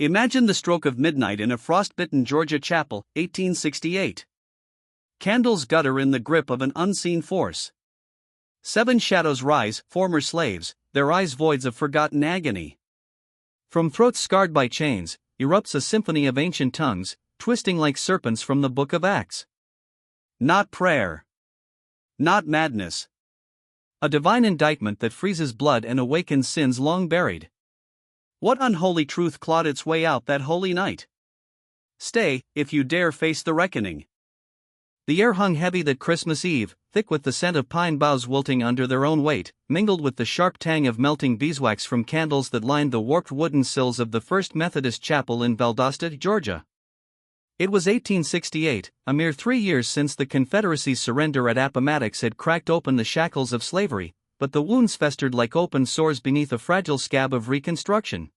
Imagine the stroke of midnight in a frostbitten Georgia chapel, 1868. Candles gutter in the grip of an unseen force. 7 shadows rise, former slaves, their eyes voids of forgotten agony. From throats scarred by chains, erupts a symphony of ancient tongues, twisting like serpents from the book of Acts. Not prayer. Not madness. A divine indictment that freezes blood and awakens sins long buried. What unholy truth clawed its way out that holy night? Stay, if you dare face the reckoning. The air hung heavy that Christmas Eve, thick with the scent of pine boughs wilting under their own weight, mingled with the sharp tang of melting beeswax from candles that lined the warped wooden sills of the First Methodist Chapel in Valdosta, Georgia. It was 1868, a mere 3 years since the Confederacy's surrender at Appomattox had cracked open the shackles of slavery, but the wounds festered like open sores beneath a fragile scab of Reconstruction.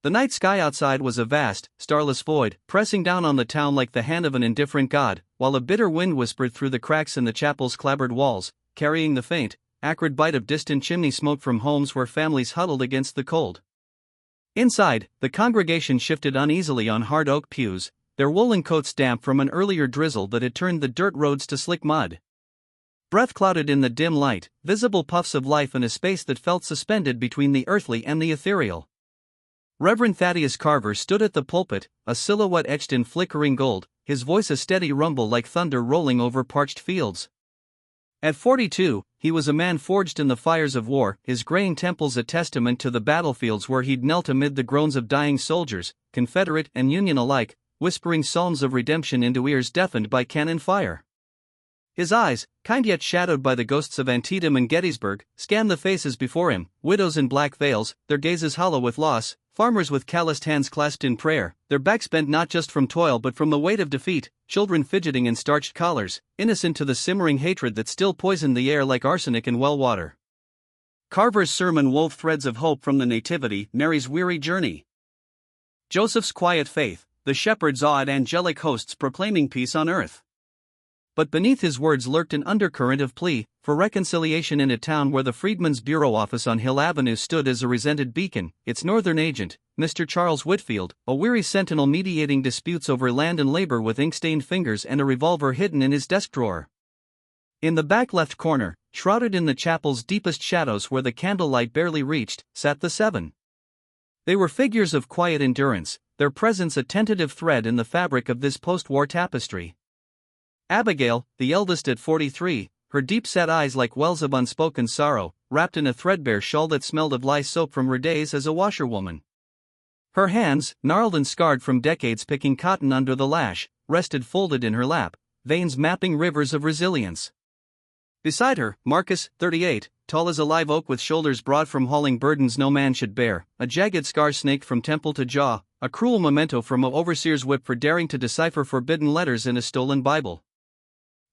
The night sky outside was a vast, starless void, pressing down on the town like the hand of an indifferent god, while a bitter wind whispered through the cracks in the chapel's clapboard walls, carrying the faint, acrid bite of distant chimney smoke from homes where families huddled against the cold. Inside, the congregation shifted uneasily on hard oak pews, their woolen coats damp from an earlier drizzle that had turned the dirt roads to slick mud. Breath clouded in the dim light, visible puffs of life in a space that felt suspended between the earthly and the ethereal. Reverend Thaddeus Carver stood at the pulpit, a silhouette etched in flickering gold, his voice a steady rumble like thunder rolling over parched fields. At 42, he was a man forged in the fires of war, his graying temples a testament to the battlefields where he'd knelt amid the groans of dying soldiers, Confederate and Union alike, whispering psalms of redemption into ears deafened by cannon fire. His eyes, kind yet shadowed by the ghosts of Antietam and Gettysburg, scanned the faces before him, widows in black veils, their gazes hollow with loss, farmers with calloused hands clasped in prayer, their backs bent not just from toil but from the weight of defeat, children fidgeting in starched collars, innocent to the simmering hatred that still poisoned the air like arsenic in well water. Carver's sermon wove threads of hope from the Nativity, Mary's weary journey, Joseph's quiet faith, the shepherds' awed angelic hosts proclaiming peace on earth. But beneath his words lurked an undercurrent of plea for reconciliation in a town where the Freedmen's Bureau office on Hill Avenue stood as a resented beacon, its northern agent, Mr. Charles Whitfield, a weary sentinel mediating disputes over land and labor with ink-stained fingers and a revolver hidden in his desk drawer. In the back left corner, shrouded in the chapel's deepest shadows where the candlelight barely reached, sat the 7. They were figures of quiet endurance, their presence a tentative thread in the fabric of this post-war tapestry. Abigail, the eldest at 43, her deep-set eyes like wells of unspoken sorrow, wrapped in a threadbare shawl that smelled of lye soap from her days as a washerwoman. Her hands, gnarled and scarred from decades picking cotton under the lash, rested folded in her lap, veins mapping rivers of resilience. Beside her, Marcus, 38, tall as a live oak with shoulders broad from hauling burdens no man should bear, a jagged scar snaked from temple to jaw, a cruel memento from an overseer's whip for daring to decipher forbidden letters in a stolen Bible.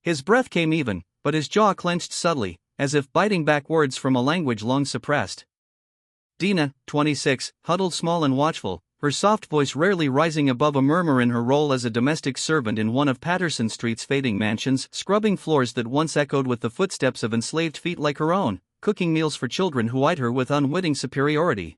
His breath came even, but his jaw clenched subtly, as if biting back words from a language long suppressed. Dina, 26, huddled small and watchful, her soft voice rarely rising above a murmur in her role as a domestic servant in one of Patterson Street's fading mansions, scrubbing floors that once echoed with the footsteps of enslaved feet like her own, cooking meals for children who eyed her with unwitting superiority.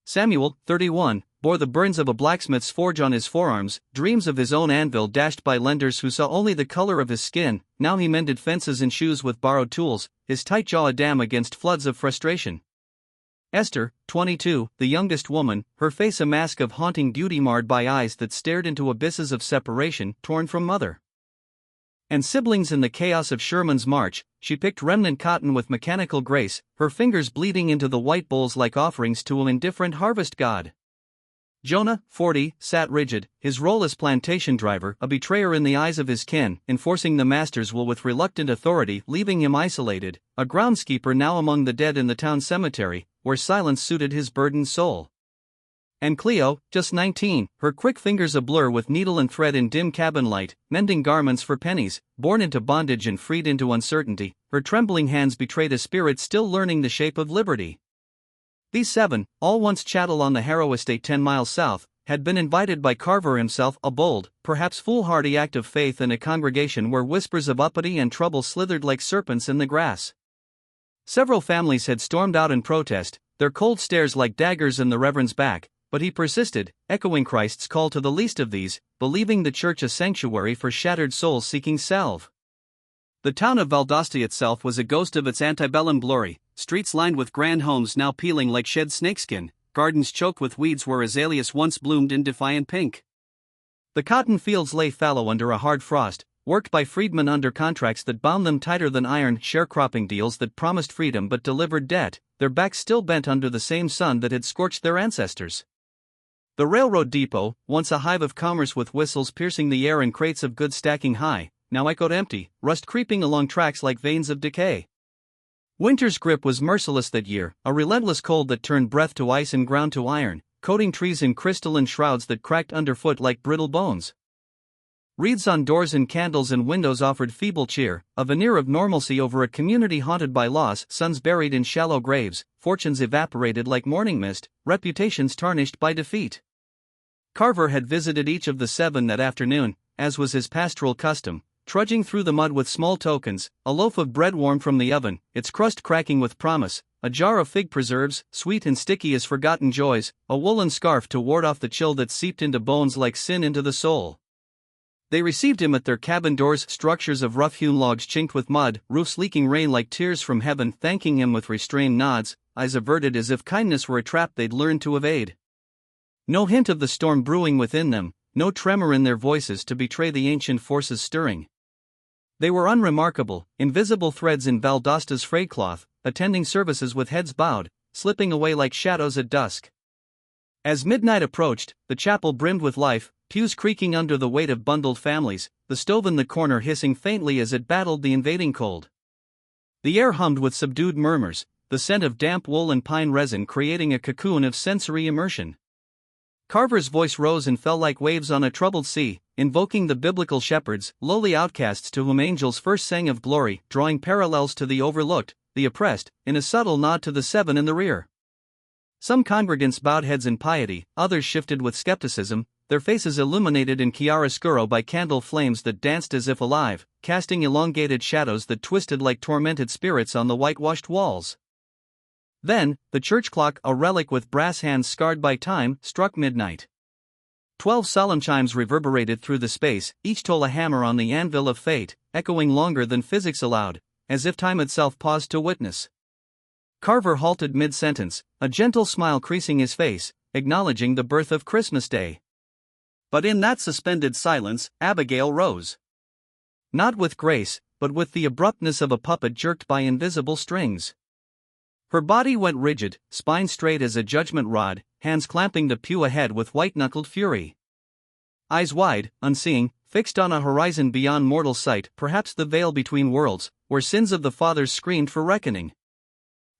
Samuel, 31, bore the burns of a blacksmith's forge on his forearms, dreams of his own anvil dashed by lenders who saw only the color of his skin. Now he mended fences and shoes with borrowed tools, his tight jaw a dam against floods of frustration. Esther, 22, the youngest woman, her face a mask of haunting beauty marred by eyes that stared into abysses of separation, torn from mother and siblings. In the chaos of Sherman's march, she picked remnant cotton with mechanical grace, her fingers bleeding into the white bowls like offerings to an indifferent harvest god. Jonah, 40, sat rigid, his role as plantation driver a betrayer in the eyes of his kin, enforcing the master's will with reluctant authority, leaving him isolated, a groundskeeper now among the dead in the town cemetery, where silence suited his burdened soul. And Cleo, just 19, her quick fingers ablur with needle and thread in dim cabin light, mending garments for pennies, born into bondage and freed into uncertainty, her trembling hands betrayed a spirit still learning the shape of liberty. These 7, all once chattel on the Harrow estate 10 miles south, had been invited by Carver himself, a bold, perhaps foolhardy act of faith in a congregation where whispers of uppity and trouble slithered like serpents in the grass. Several families had stormed out in protest, their cold stares like daggers in the reverend's back, But he persisted, echoing Christ's call to the least of these, believing the church a sanctuary for shattered souls seeking salve. The town of Valdosta itself was a ghost of its antebellum glory, streets lined with grand homes now peeling like shed snakeskin, gardens choked with weeds where azaleas once bloomed in defiant pink. The cotton fields lay fallow under a hard frost, worked by freedmen under contracts that bound them tighter than iron, sharecropping deals that promised freedom but delivered debt, their backs still bent under the same sun that had scorched their ancestors. The railroad depot, once a hive of commerce with whistles piercing the air and crates of goods stacking high, now echoed empty, rust creeping along tracks like veins of decay. Winter's grip was merciless that year, a relentless cold that turned breath to ice and ground to iron, coating trees in crystalline shrouds that cracked underfoot like brittle bones. Wreaths on doors and candles and windows offered feeble cheer, a veneer of normalcy over a community haunted by loss, sons buried in shallow graves, fortunes evaporated like morning mist, reputations tarnished by defeat. Carver had visited each of the 7 that afternoon, as was his pastoral custom, trudging through the mud with small tokens, a loaf of bread warm from the oven, its crust cracking with promise, a jar of fig preserves, sweet and sticky as forgotten joys, a woolen scarf to ward off the chill that seeped into bones like sin into the soul. They received him at their cabin doors, structures of rough-hewn logs chinked with mud, roofs leaking rain like tears from heaven, thanking him with restrained nods, eyes averted as if kindness were a trap they'd learned to evade. No hint of the storm brewing within them, no tremor in their voices to betray the ancient forces stirring. They were unremarkable, invisible threads in Valdosta's frayed cloth, attending services with heads bowed, slipping away like shadows at dusk. As midnight approached, the chapel brimmed with life, pews creaking under the weight of bundled families, the stove in the corner hissing faintly as it battled the invading cold. The air hummed with subdued murmurs, the scent of damp wool and pine resin creating a cocoon of sensory immersion. Carver's voice rose and fell like waves on a troubled sea, invoking the biblical shepherds, lowly outcasts to whom angels first sang of glory, drawing parallels to the overlooked, the oppressed, in a subtle nod to the 7 in the rear. Some congregants bowed heads in piety, others shifted with skepticism, their faces illuminated in chiaroscuro by candle flames that danced as if alive, casting elongated shadows that twisted like tormented spirits on the whitewashed walls. Then, the church clock, a relic with brass hands scarred by time, struck midnight. 12 solemn chimes reverberated through the space, each toll a hammer on the anvil of fate, echoing longer than physics allowed, as if time itself paused to witness. Carver halted mid-sentence, a gentle smile creasing his face, acknowledging the birth of Christmas Day. But in that suspended silence, Abigail rose. Not with grace, but with the abruptness of a puppet jerked by invisible strings. Her body went rigid, spine straight as a judgment rod, hands clamping the pew ahead with white-knuckled fury. Eyes wide, unseeing, fixed on a horizon beyond mortal sight, perhaps the veil between worlds, where sins of the fathers screamed for reckoning.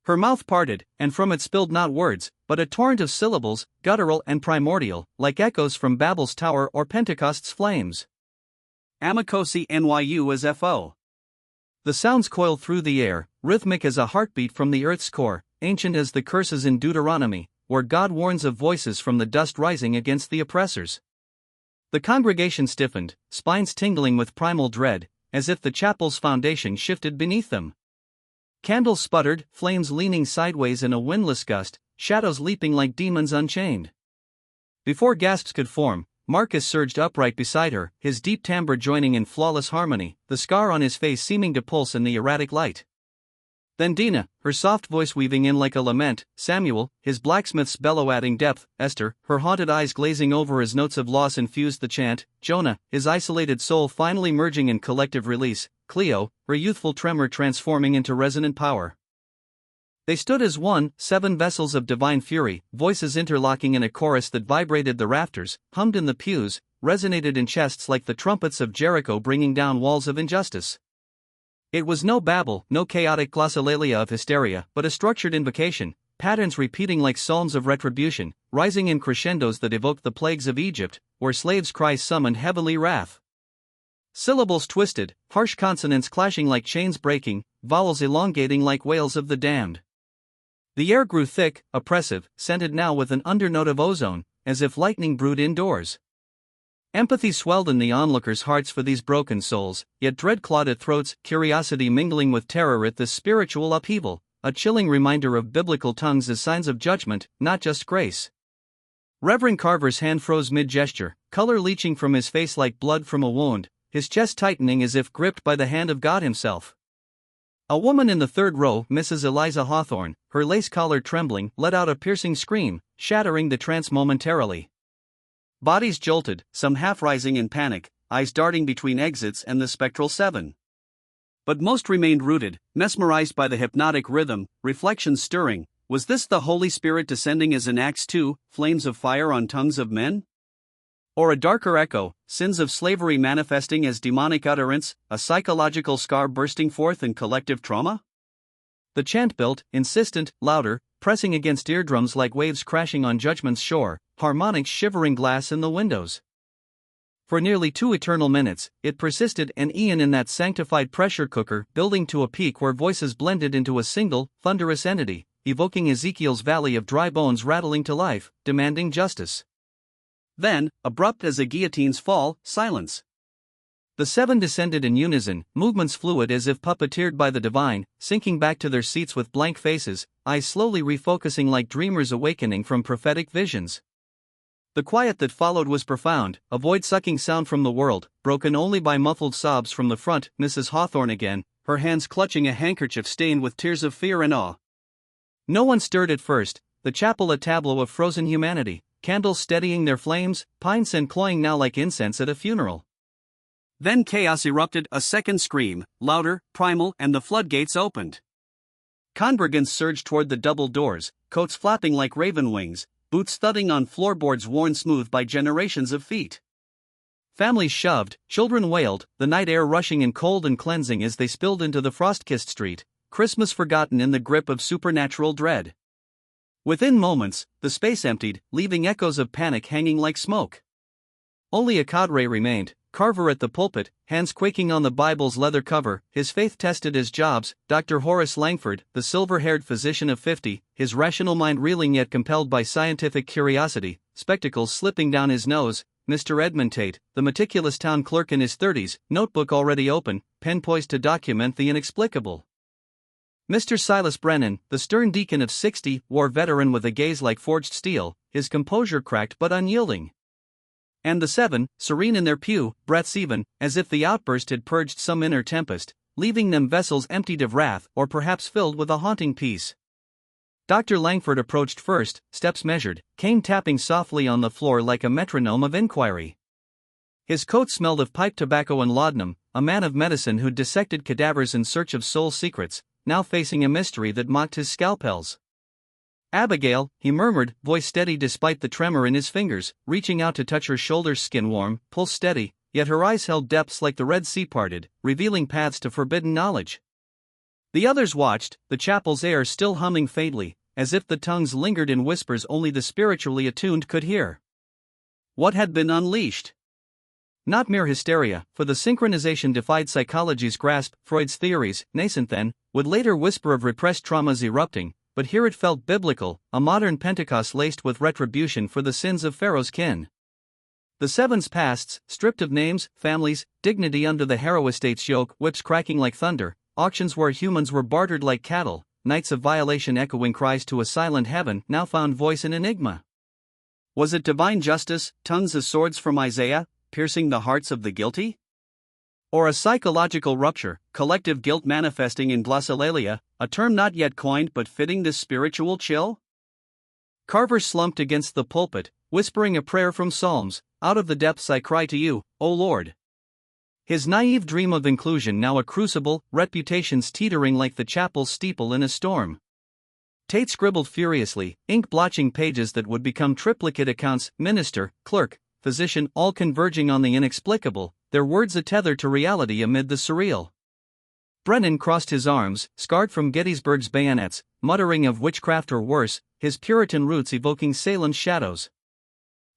Her mouth parted, and from it spilled not words, but a torrent of syllables, guttural and primordial, like echoes from Babel's tower or Pentecost's flames. Amakosi NYU as FO. The sounds coiled through the air, rhythmic as a heartbeat from the earth's core, ancient as the curses in Deuteronomy, where God warns of voices from the dust rising against the oppressors. The congregation stiffened, spines tingling with primal dread, as if the chapel's foundation shifted beneath them. Candles sputtered, flames leaning sideways in a windless gust, shadows leaping like demons unchained. Before gasps could form, Marcus surged upright beside her, his deep timbre joining in flawless harmony, the scar on his face seeming to pulse in the erratic light. Then Dina, her soft voice weaving in like a lament, Samuel, his blacksmith's bellow adding depth, Esther, her haunted eyes glazing over as notes of loss infused the chant, Jonah, his isolated soul finally merging in collective release, Cleo, her youthful tremor transforming into resonant power. They stood as one, 7 vessels of divine fury, voices interlocking in a chorus that vibrated the rafters, hummed in the pews, resonated in chests like the trumpets of Jericho bringing down walls of injustice. It was no babble, no chaotic glossolalia of hysteria, but a structured invocation, patterns repeating like psalms of retribution, rising in crescendos that evoked the plagues of Egypt, where slaves' cries summoned heavenly wrath. Syllables twisted, harsh consonants clashing like chains breaking, vowels elongating like wails of the damned. The air grew thick, oppressive, scented now with an undernote of ozone, as if lightning brewed indoors. Empathy swelled in the onlookers' hearts for these broken souls, yet dread clawed at throats, curiosity mingling with terror at this spiritual upheaval, a chilling reminder of biblical tongues as signs of judgment, not just grace. Reverend Carver's hand froze mid-gesture, color leaching from his face like blood from a wound, his chest tightening as if gripped by the hand of God himself. A woman in the third row, Mrs. Eliza Hawthorne, her lace collar trembling, let out a piercing scream, shattering the trance momentarily. Bodies jolted, some half rising in panic, eyes darting between exits and the spectral seven. But most remained rooted, mesmerized by the hypnotic rhythm, reflections stirring. Was this the Holy Spirit descending as in Acts 2, flames of fire on tongues of men? Or a darker echo, sins of slavery manifesting as demonic utterance, a psychological scar bursting forth in collective trauma? The chant built, insistent, louder, pressing against eardrums like waves crashing on judgment's shore, harmonics shivering glass in the windows. For nearly 2 eternal minutes, it persisted, an eon in that sanctified pressure cooker, building to a peak where voices blended into a single, thunderous entity, evoking Ezekiel's valley of dry bones rattling to life, demanding justice. Then, abrupt as a guillotine's fall, silence. The seven descended in unison, movements fluid as if puppeteered by the divine, sinking back to their seats with blank faces, eyes slowly refocusing like dreamers awakening from prophetic visions. The quiet that followed was profound, a void-sucking sound from the world, broken only by muffled sobs from the front. Mrs. Hawthorne again, her hands clutching a handkerchief stained with tears of fear and awe. No one stirred at first, the chapel a tableau of frozen humanity, candles steadying their flames, pine scent cloying now like incense at a funeral. Then chaos erupted, a second scream, louder, primal, and the floodgates opened. Congregants surged toward the double doors, coats flapping like raven wings, boots thudding on floorboards worn smooth by generations of feet. Families shoved, children wailed, the night air rushing in cold and cleansing as they spilled into the frost-kissed street, Christmas forgotten in the grip of supernatural dread. Within moments, the space emptied, leaving echoes of panic hanging like smoke. Only a cadre remained, Carver at the pulpit, hands quaking on the Bible's leather cover, his faith tested as Jobs, Dr. Horace Langford, the silver-haired physician of 50, his rational mind reeling yet compelled by scientific curiosity, spectacles slipping down his nose, Mr. Edmund Tate, the meticulous town clerk in his 30s, notebook already open, pen poised to document the inexplicable. Mr. Silas Brennan, the stern deacon of 60, war veteran with a gaze like forged steel, his composure cracked but unyielding. And the seven, serene in their pew, breaths even, as if the outburst had purged some inner tempest, leaving them vessels emptied of wrath or perhaps filled with a haunting peace. Dr. Langford approached first, steps measured, cane tapping softly on the floor like a metronome of inquiry. His coat smelled of pipe tobacco and laudanum, a man of medicine who'd dissected cadavers in search of soul secrets, now facing a mystery that mocked his scalpels. Abigail, he murmured, voice steady despite the tremor in his fingers, reaching out to touch her shoulders, skin warm, pulse steady, yet her eyes held depths like the Red Sea parted, revealing paths to forbidden knowledge. The others watched, the chapel's air still humming faintly, as if the tongues lingered in whispers only the spiritually attuned could hear. What had been unleashed? Not mere hysteria, for the synchronization defied psychology's grasp. Freud's theories, nascent then, would later whisper of repressed traumas erupting, but here it felt biblical, a modern Pentecost laced with retribution for the sins of Pharaoh's kin. The seven's pasts, stripped of names, families, dignity under the Harrow estate's yoke, whips cracking like thunder, auctions where humans were bartered like cattle, nights of violation echoing cries to a silent heaven, now found voice in enigma. Was it divine justice, tongues as swords from Isaiah, piercing the hearts of the guilty? Or a psychological rupture, collective guilt manifesting in glossolalia, a term not yet coined but fitting this spiritual chill? Carver slumped against the pulpit, whispering a prayer from Psalms, "Out of the depths I cry to you, O Lord." His naive dream of inclusion now a crucible, reputations teetering like the chapel's steeple in a storm. Tate scribbled furiously, ink blotching pages that would become triplicate accounts, minister, clerk, physician, all converging on the inexplicable, their words a tether to reality amid the surreal. Brennan crossed his arms, scarred from Gettysburg's bayonets, muttering of witchcraft or worse, his Puritan roots evoking Salem's shadows.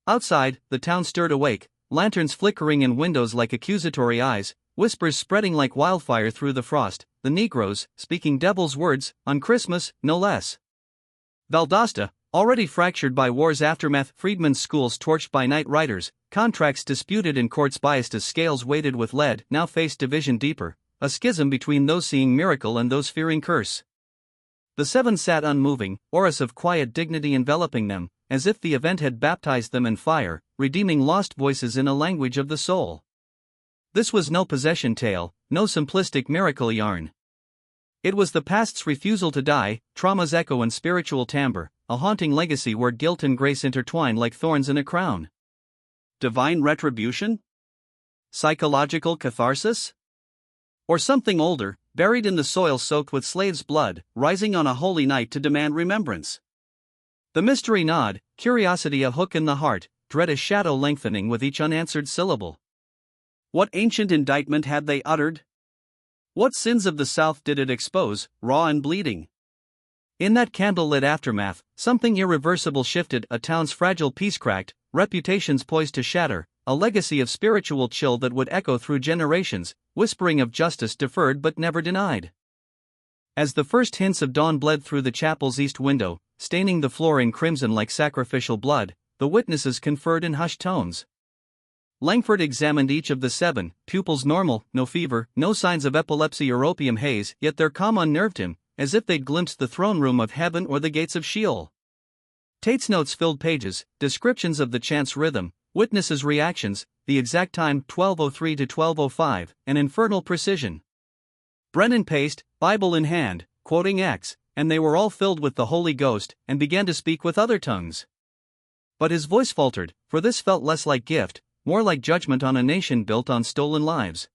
Outside, the town stirred awake, lanterns flickering in windows like accusatory eyes, whispers spreading like wildfire through the frost, the Negroes, speaking devil's words, on Christmas, no less. Valdosta, already fractured by war's aftermath, freedmen's schools torched by night riders, contracts disputed in courts biased as scales weighted with lead, now faced division deeper, a schism between those seeing miracle and those fearing curse. The seven sat unmoving, auras of quiet dignity enveloping them, as if the event had baptized them in fire, redeeming lost voices in a language of the soul. This was no possession tale, no simplistic miracle yarn. It was the past's refusal to die, trauma's echo and spiritual timbre, a haunting legacy where guilt and grace intertwine like thorns in a crown. Divine retribution? Psychological catharsis? Or something older, buried in the soil soaked with slaves' blood, rising on a holy night to demand remembrance? The mystery gnawed, curiosity a hook in the heart, dread a shadow lengthening with each unanswered syllable. What ancient indictment had they uttered? What sins of the South did it expose, raw and bleeding? In that candlelit aftermath, something irreversible shifted, a town's fragile peace cracked, reputations poised to shatter, a legacy of spiritual chill that would echo through generations, whispering of justice deferred but never denied. As the first hints of dawn bled through the chapel's east window, staining the floor in crimson like sacrificial blood, the witnesses conferred in hushed tones. Langford examined each of the 7, pupils normal, no fever, no signs of epilepsy or opium haze, yet their calm unnerved him, as if they'd glimpsed the throne room of heaven or the gates of Sheol. Tate's notes filled pages, descriptions of the chant's rhythm, witnesses' reactions, the exact time 12:03 to 12:05, an infernal precision. Brennan paced, Bible in hand, quoting Acts, and they were all filled with the Holy Ghost, and began to speak with other tongues. But his voice faltered, for this felt less like gift, more like judgment on a nation built on stolen lives.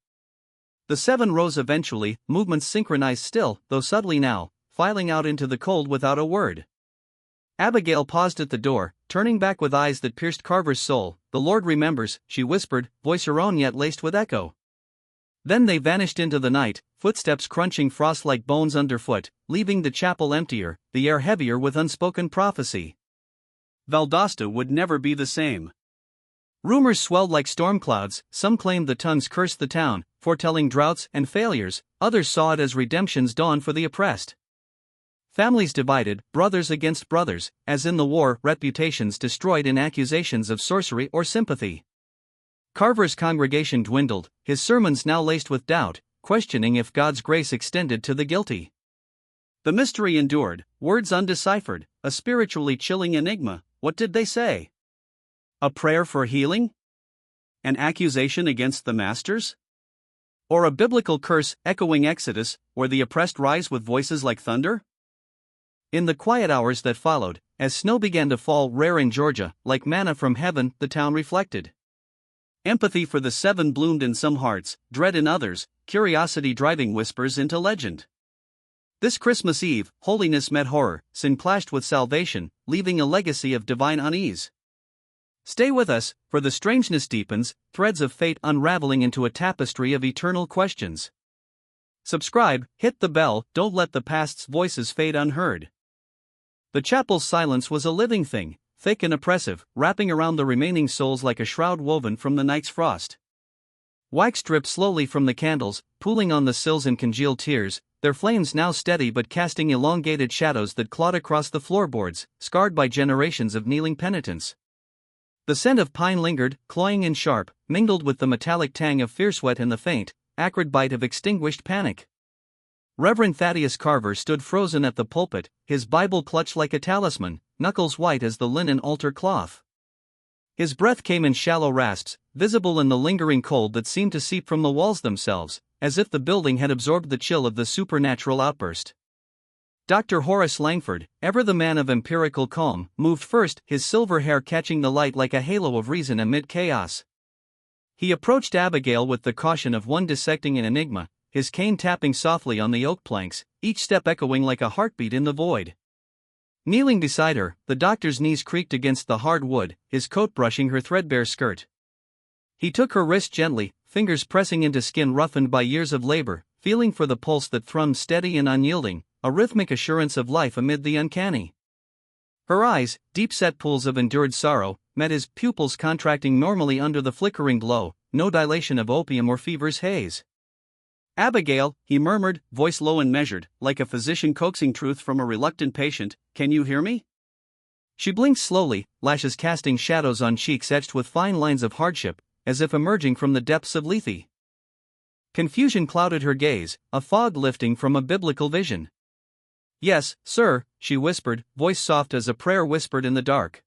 The 7 rose eventually, movements synchronized still, though subtly now, filing out into the cold without a word. Abigail paused at the door, turning back with eyes that pierced Carver's soul. The Lord remembers, she whispered, voice her own yet laced with echo. Then they vanished into the night, footsteps crunching frost like bones underfoot, leaving the chapel emptier, the air heavier with unspoken prophecy. Valdosta would never be the same. Rumors swelled like storm clouds. Some claimed the tongues cursed the town, foretelling droughts and failures, others saw it as redemption's dawn for the oppressed. Families divided, brothers against brothers, as in the war, reputations destroyed in accusations of sorcery or sympathy. Carver's congregation dwindled, his sermons now laced with doubt, questioning if God's grace extended to the guilty. The mystery endured, words undeciphered, a spiritually chilling enigma. What did they say? A prayer for healing? An accusation against the masters? Or a biblical curse echoing Exodus, where the oppressed rise with voices like thunder? In the quiet hours that followed, as snow began to fall rare in Georgia, like manna from heaven, the town reflected. Empathy for the 7 bloomed in some hearts, dread in others, curiosity driving whispers into legend. This Christmas Eve, holiness met horror, sin clashed with salvation, leaving a legacy of divine unease. Stay with us, for the strangeness deepens, threads of fate unraveling into a tapestry of eternal questions. Subscribe, hit the bell, don't let the past's voices fade unheard. The chapel's silence was a living thing, thick and oppressive, wrapping around the remaining souls like a shroud woven from the night's frost. Wax dripped slowly from the candles, pooling on the sills in congealed tears, their flames now steady but casting elongated shadows that clawed across the floorboards, scarred by generations of kneeling penitents. The scent of pine lingered, cloying and sharp, mingled with the metallic tang of fierce sweat and the faint, acrid bite of extinguished panic. Reverend Thaddeus Carver stood frozen at the pulpit, his Bible clutched like a talisman, knuckles white as the linen altar cloth. His breath came in shallow rasps, visible in the lingering cold that seemed to seep from the walls themselves, as if the building had absorbed the chill of the supernatural outburst. Dr. Horace Langford, ever the man of empirical calm, moved first, his silver hair catching the light like a halo of reason amid chaos. He approached Abigail with the caution of one dissecting an enigma, his cane tapping softly on the oak planks, each step echoing like a heartbeat in the void. Kneeling beside her, the doctor's knees creaked against the hard wood, his coat brushing her threadbare skirt. He took her wrist gently, fingers pressing into skin roughened by years of labor, feeling for the pulse that thrummed steady and unyielding, a rhythmic assurance of life amid the uncanny. Her eyes, deep-set pools of endured sorrow, met his, pupils contracting normally under the flickering glow, no dilation of opium or fever's haze. "Abigail," he murmured, voice low and measured, like a physician coaxing truth from a reluctant patient, "can you hear me?" She blinked slowly, lashes casting shadows on cheeks etched with fine lines of hardship, as if emerging from the depths of Lethe. Confusion clouded her gaze, a fog lifting from a biblical vision. "Yes, sir," she whispered, voice soft as a prayer whispered in the dark.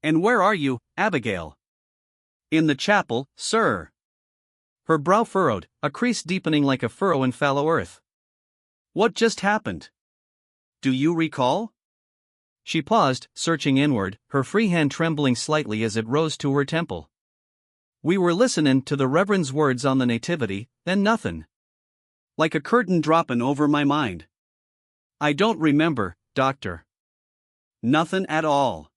And where are you, Abigail? In the chapel, sir. Her brow furrowed, a crease deepening like a furrow in fallow earth. What just happened? Do you recall? She paused, searching inward, her free hand trembling slightly as it rose to her temple. We were listenin' to the Reverend's words on the Nativity, then nothin'. Like a curtain droppin' over my mind. I don't remember, Doctor. Nothin' at all.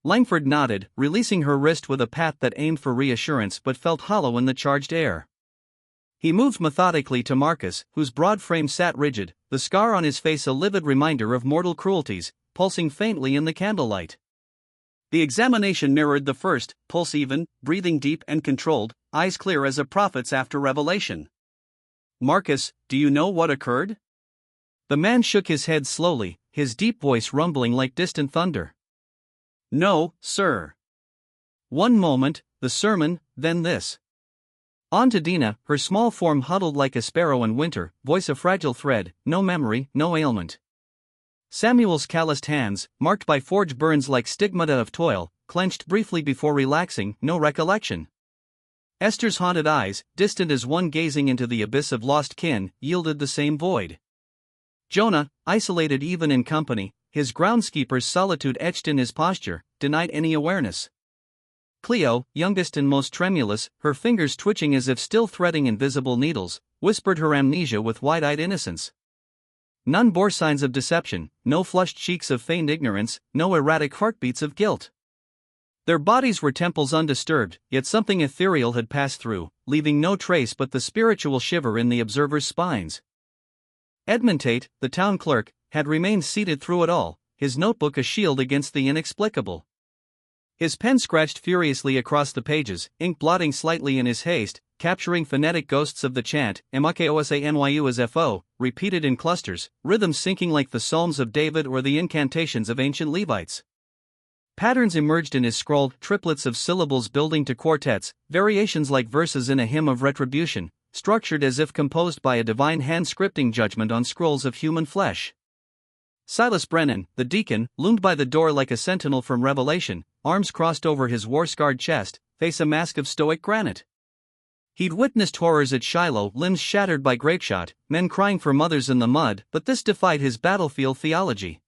Langford nodded, releasing her wrist with a pat that aimed for reassurance but felt hollow in the charged air. He moved methodically to Marcus, whose broad frame sat rigid, the scar on his face a livid reminder of mortal cruelties, pulsing faintly in the candlelight. The examination mirrored the first, pulse even, breathing deep and controlled, eyes clear as a prophet's after revelation. Marcus, do you know what occurred? The man shook his head slowly, his deep voice rumbling like distant thunder. No, sir. One moment, the sermon, then this. On to Dina, her small form huddled like a sparrow in winter, voice a fragile thread, no memory, no ailment. Samuel's calloused hands, marked by forge burns like stigmata of toil, clenched briefly before relaxing, no recollection. Esther's haunted eyes, distant as one gazing into the abyss of lost kin, yielded the same void. Jonah, isolated even in company, his groundskeeper's solitude etched in his posture, denied any awareness. Cleo, youngest and most tremulous, her fingers twitching as if still threading invisible needles, whispered her amnesia with wide-eyed innocence. None bore signs of deception, no flushed cheeks of feigned ignorance, no erratic heartbeats of guilt. Their bodies were temples undisturbed, yet something ethereal had passed through, leaving no trace but the spiritual shiver in the observers' spines. Edmund Tate, the town clerk, had remained seated through it all, his notebook a shield against the inexplicable. His pen scratched furiously across the pages, ink blotting slightly in his haste, capturing phonetic ghosts of the chant, MKOSANYU as FO, repeated in clusters, rhythms syncing like the Psalms of David or the incantations of ancient Levites. Patterns emerged in his scrawled, triplets of syllables building to quartets, variations like verses in a hymn of retribution, structured as if composed by a divine hand scripting judgment on scrolls of human flesh. Silas Brennan, the deacon, loomed by the door like a sentinel from Revelation, arms crossed over his war-scarred chest, face a mask of stoic granite. He'd witnessed horrors at Shiloh, limbs shattered by grapeshot, men crying for mothers in the mud, but this defied his battlefield theology.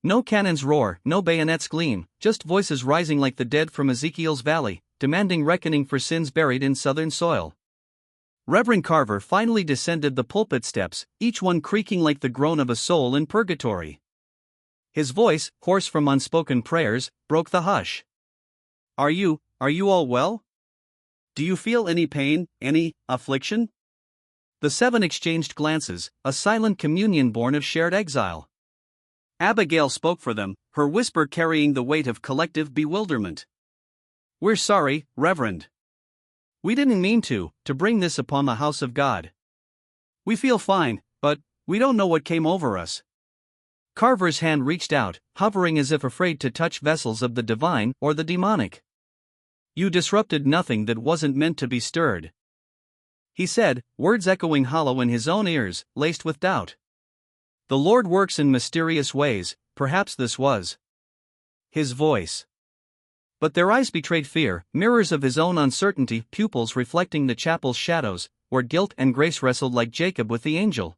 No cannons roar, no bayonets gleam, just voices rising like the dead from Ezekiel's valley, demanding reckoning for sins buried in southern soil. Reverend Carver finally descended the pulpit steps, each one creaking like the groan of a soul in purgatory. His voice, hoarse from unspoken prayers, broke the hush. Are you all well? Do you feel any pain, any affliction? The seven exchanged glances, a silent communion born of shared exile. Abigail spoke for them, her whisper carrying the weight of collective bewilderment. We're sorry, Reverend. We didn't mean to bring this upon the house of God. We feel fine, but we don't know what came over us. Carver's hand reached out, hovering as if afraid to touch vessels of the divine or the demonic. You disrupted nothing that wasn't meant to be stirred. He said, words echoing hollow in his own ears, laced with doubt. The Lord works in mysterious ways, perhaps this was his voice. But their eyes betrayed fear, mirrors of his own uncertainty, pupils reflecting the chapel's shadows, where guilt and grace wrestled like Jacob with the angel.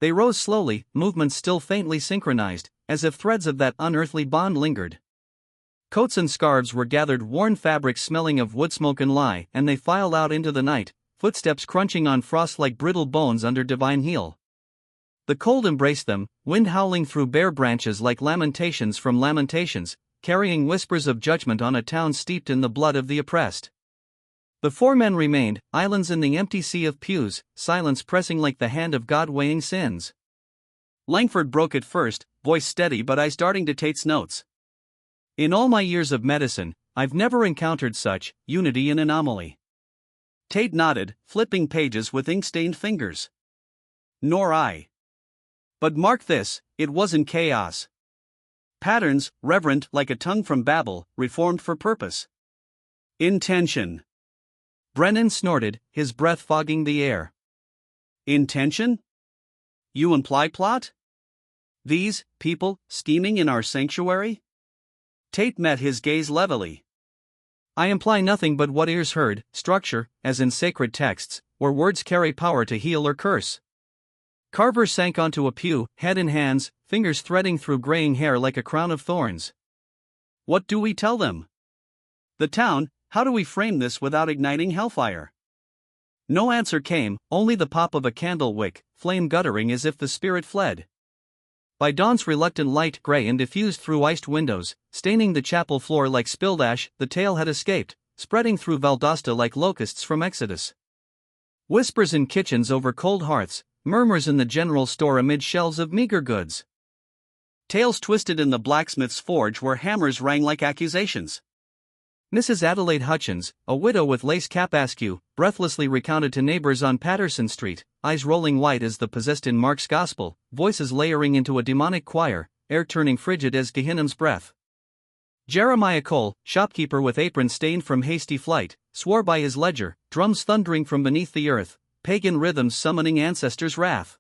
They rose slowly, movements still faintly synchronized, as if threads of that unearthly bond lingered. Coats and scarves were gathered, worn fabrics smelling of wood smoke and lye, and they filed out into the night, footsteps crunching on frost like brittle bones under divine heel. The cold embraced them, wind howling through bare branches like lamentations from Lamentations, carrying whispers of judgment on a town steeped in the blood of the oppressed. The four men remained, islands in the empty sea of pews, silence pressing like the hand of God weighing sins. Langford broke it first, voice steady but eyes darting to Tate's notes. In all my years of medicine, I've never encountered such unity in anomaly. Tate nodded, flipping pages with ink-stained fingers. Nor I. But mark this, it wasn't chaos. Patterns, reverent like a tongue from Babel, reformed for purpose. Intention. Brennan snorted, his breath fogging the air. Intention? You imply plot? These people scheming in our sanctuary? Tate met his gaze levelly. I imply nothing but what ears heard, structure, as in sacred texts, where words carry power to heal or curse. Carver sank onto a pew, head in hands, fingers threading through graying hair like a crown of thorns. What do we tell them? The town, how do we frame this without igniting hellfire? No answer came, only the pop of a candle wick, flame guttering as if the spirit fled. By dawn's reluctant light gray and diffused through iced windows, staining the chapel floor like spilled ash, the tale had escaped, spreading through Valdosta like locusts from Exodus. Whispers in kitchens over cold hearths, murmurs in the general store amid shelves of meager goods. Tales twisted in the blacksmith's forge where hammers rang like accusations. Mrs. Adelaide Hutchins, a widow with lace cap askew, breathlessly recounted to neighbors on Patterson Street, eyes rolling white as the possessed in Mark's Gospel, voices layering into a demonic choir, air turning frigid as Gehinnom's breath. Jeremiah Cole, shopkeeper with apron stained from hasty flight, swore by his ledger, drums thundering from beneath the earth, pagan rhythms summoning ancestors' wrath.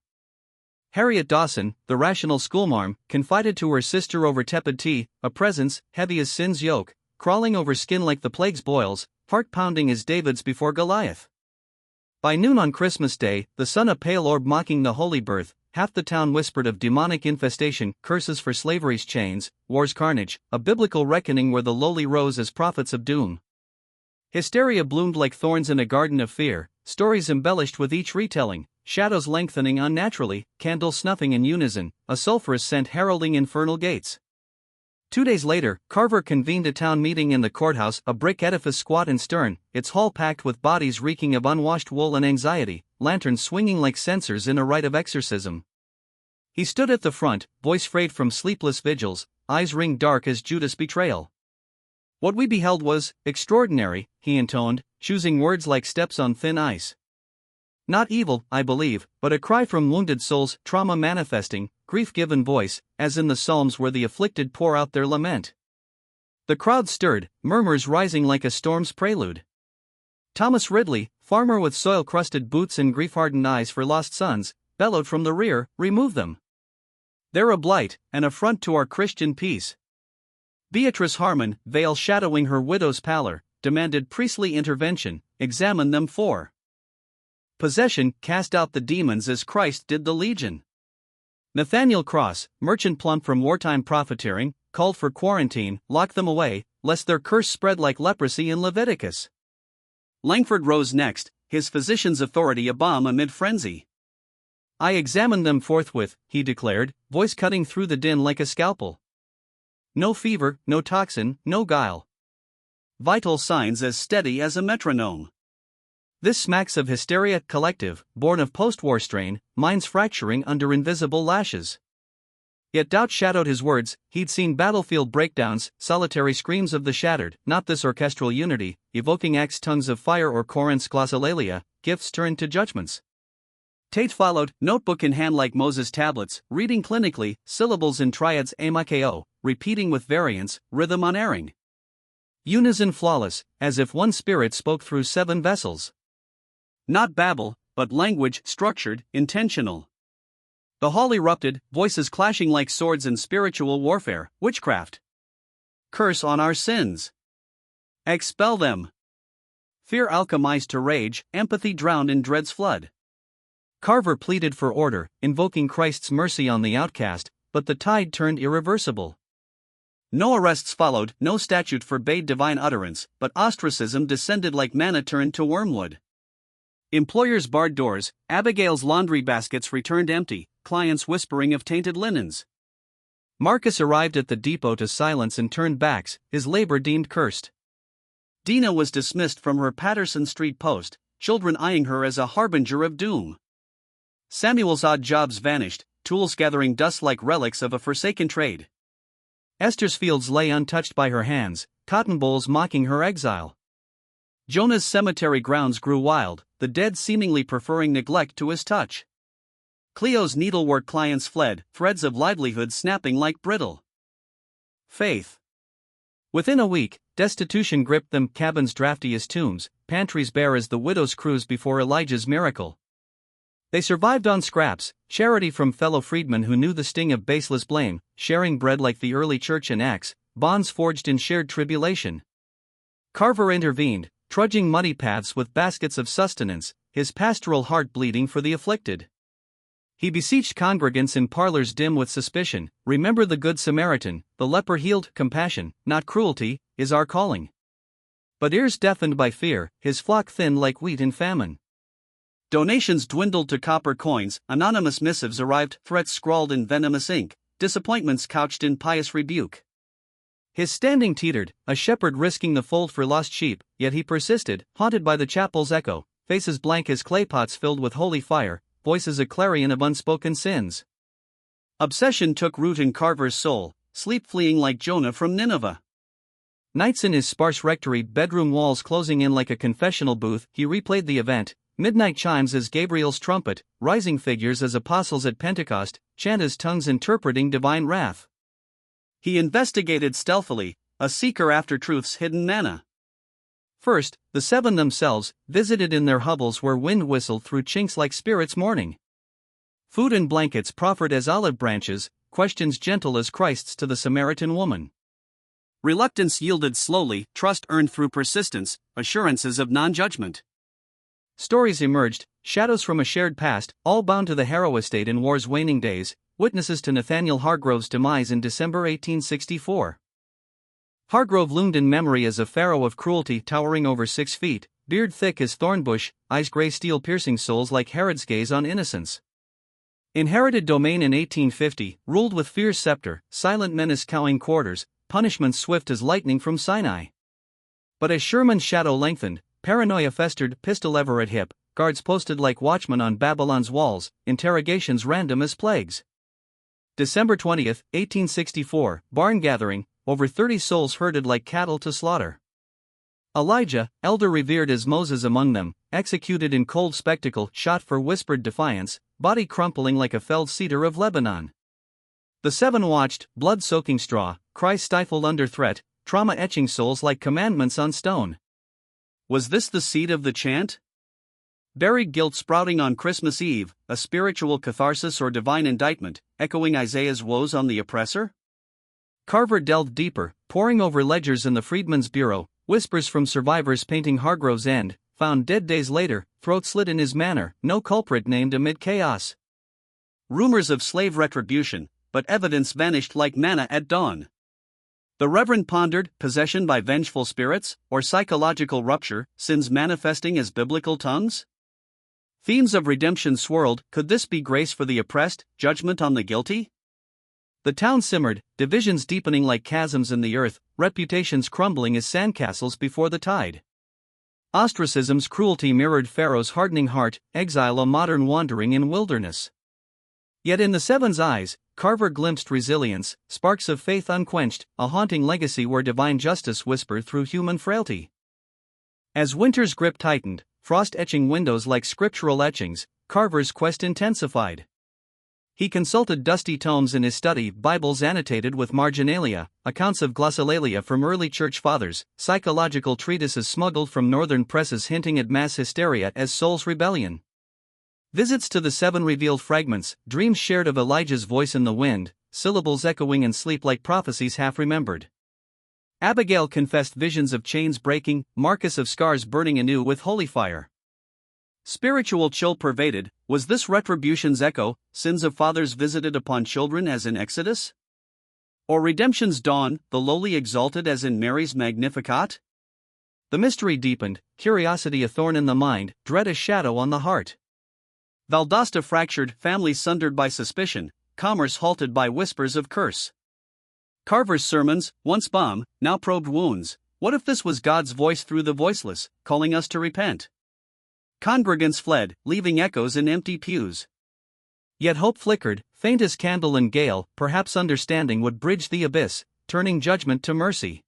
Harriet Dawson, the rational schoolmarm, confided to her sister over tepid tea, a presence, heavy as sin's yoke, crawling over skin like the plague's boils, heart-pounding as David's before Goliath. By noon on Christmas Day, the sun a pale orb mocking the holy birth, half the town whispered of demonic infestation, curses for slavery's chains, war's carnage, a biblical reckoning where the lowly rose as prophets of doom. Hysteria bloomed like thorns in a garden of fear, stories embellished with each retelling, shadows lengthening unnaturally, candles snuffing in unison, a sulphurous scent heralding infernal gates. 2 days later, Carver convened a town meeting in the courthouse, a brick edifice squat and stern, its hall packed with bodies reeking of unwashed wool and anxiety, lanterns swinging like censers in a rite of exorcism. He stood at the front, voice frayed from sleepless vigils, eyes ringed dark as Judas' betrayal. What we beheld was extraordinary, he intoned, choosing words like steps on thin ice. Not evil, I believe, but a cry from wounded souls, trauma manifesting, grief given voice, as in the Psalms where the afflicted pour out their lament. The crowd stirred, murmurs rising like a storm's prelude. Thomas Ridley, farmer with soil-crusted boots and grief-hardened eyes for lost sons, bellowed from the rear, "Remove them. They're a blight, an affront to our Christian peace." Beatrice Harmon, veil shadowing her widow's pallor, demanded priestly intervention, "Examine them for possession, cast out the demons as Christ did the legion." Nathaniel Cross, merchant plump from wartime profiteering, called for quarantine, "Lock them away, lest their curse spread like leprosy in Leviticus." Langford rose next, his physician's authority a bomb amid frenzy. "I examined them forthwith," he declared, voice cutting through the din like a scalpel. "No fever, no toxin, no guile. Vital signs as steady as a metronome." This smacks of hysteria collective, born of post-war strain, minds fracturing under invisible lashes. Yet doubt shadowed his words. He'd seen battlefield breakdowns, solitary screams of the shattered, not this orchestral unity, evoking axe tongues of fire or Corinth's glossolalia, gifts turned to judgments. Tate followed, notebook in hand like Moses' tablets, reading clinically, syllables in triads amiko, repeating with variance, rhythm unerring. Unison flawless, as if one spirit spoke through 7 vessels. Not babble, but language structured, intentional. The hall erupted, voices clashing like swords in spiritual warfare, witchcraft. Curse on our sins. Expel them. Fear alchemized to rage, empathy drowned in dread's flood. Carver pleaded for order, invoking Christ's mercy on the outcast, but the tide turned irreversible. No arrests followed, no statute forbade divine utterance, but ostracism descended like manna turned to wormwood. Employers barred doors, Abigail's laundry baskets returned empty, clients whispering of tainted linens. Marcus arrived at the depot to silence and turned backs, his labor deemed cursed. Dina was dismissed from her Patterson Street post, children eyeing her as a harbinger of doom. Samuel's odd jobs vanished, tools gathering dust like relics of a forsaken trade. Esther's fields lay untouched by her hands, cotton bolls mocking her exile. Jonah's cemetery grounds grew wild, the dead seemingly preferring neglect to his touch. Cleo's needlework clients fled, threads of livelihood snapping like brittle. Faith. Within a week, destitution gripped them, cabins drafty as tombs, pantries bare as the widow's cruse before Elijah's miracle. They survived on scraps, charity from fellow freedmen who knew the sting of baseless blame, sharing bread like the early church in Acts, bonds forged in shared tribulation. Carver intervened, trudging muddy paths with baskets of sustenance, his pastoral heart bleeding for the afflicted. He beseeched congregants in parlors dim with suspicion, "Remember the Good Samaritan, the leper healed, compassion, not cruelty, is our calling." But ears deafened by fear, his flock thinned like wheat in famine. Donations dwindled to copper coins, anonymous missives arrived, threats scrawled in venomous ink, disappointments couched in pious rebuke. His standing teetered, a shepherd risking the fold for lost sheep, yet he persisted, haunted by the chapel's echo, faces blank as claypots filled with holy fire, voices a clarion of unspoken sins. Obsession took root in Carver's soul, sleep fleeing like Jonah from Nineveh. Nights in his sparse rectory, bedroom walls closing in like a confessional booth, he replayed the event, midnight chimes as Gabriel's trumpet, rising figures as apostles at Pentecost, chant as tongues interpreting divine wrath. He investigated stealthily, a seeker after truth's hidden manna. First, the seven themselves, visited in their hovels where wind whistled through chinks like spirits mourning. Food and blankets proffered as olive branches, questions gentle as Christ's to the Samaritan woman. Reluctance yielded slowly, trust earned through persistence, assurances of non-judgment. Stories emerged, shadows from a shared past, all bound to the Harrow estate in war's waning days, witnesses to Nathaniel Hargrove's demise in December 1864. Hargrove loomed in memory as a pharaoh of cruelty towering over 6 feet, beard thick as thornbush, eyes gray steel piercing souls like Herod's gaze on innocence. Inherited domain in 1850, ruled with fierce scepter, silent menace cowing quarters, punishments swift as lightning from Sinai. But as Sherman's shadow lengthened, paranoia festered, pistol ever at hip, guards posted like watchmen on Babylon's walls, interrogations random as plagues. December 20, 1864, barn gathering, over 30 souls herded like cattle to slaughter. Elijah, elder revered as Moses among them, executed in cold spectacle, shot for whispered defiance, body crumpling like a felled cedar of Lebanon. The seven watched, blood-soaking straw, cries stifled under threat, trauma etching souls like commandments on stone. Was this the seed of the chant? Buried guilt sprouting on Christmas Eve, a spiritual catharsis or divine indictment, echoing Isaiah's woes on the oppressor? Carver delved deeper, poring over ledgers in the Freedmen's Bureau, whispers from survivors painting Hargrove's end, found dead days later, throat slit in his manor, no culprit named amid chaos. Rumors of slave retribution, but evidence vanished like manna at dawn. The Reverend pondered, possession by vengeful spirits, or psychological rupture, sins manifesting as biblical tongues? Themes of redemption swirled, could this be grace for the oppressed, judgment on the guilty? The town simmered, divisions deepening like chasms in the earth, reputations crumbling as sandcastles before the tide. Ostracism's cruelty mirrored Pharaoh's hardening heart, exile a modern wandering in wilderness. Yet in the seven's eyes, Carver glimpsed resilience, sparks of faith unquenched, a haunting legacy where divine justice whispered through human frailty. As winter's grip tightened, frost-etching windows like scriptural etchings, Carver's quest intensified. He consulted dusty tomes in his study, Bibles annotated with marginalia, accounts of glossolalia from early church fathers, psychological treatises smuggled from northern presses hinting at mass hysteria as soul's rebellion. Visits to the seven revealed fragments, dreams shared of Elijah's voice in the wind, syllables echoing in sleep like prophecies half remembered. Abigail confessed visions of chains breaking, Marcus of scars burning anew with holy fire. Spiritual chill pervaded, was this retribution's echo, sins of fathers visited upon children as in Exodus? Or redemption's dawn, the lowly exalted as in Mary's Magnificat? The mystery deepened, curiosity a thorn in the mind, dread a shadow on the heart. Valdosta fractured, families sundered by suspicion, commerce halted by whispers of curse. Carver's sermons, once balm, now probed wounds. What if this was God's voice through the voiceless, calling us to repent? Congregants fled, leaving echoes in empty pews. Yet hope flickered, faint as candle in gale, perhaps understanding would bridge the abyss, turning judgment to mercy.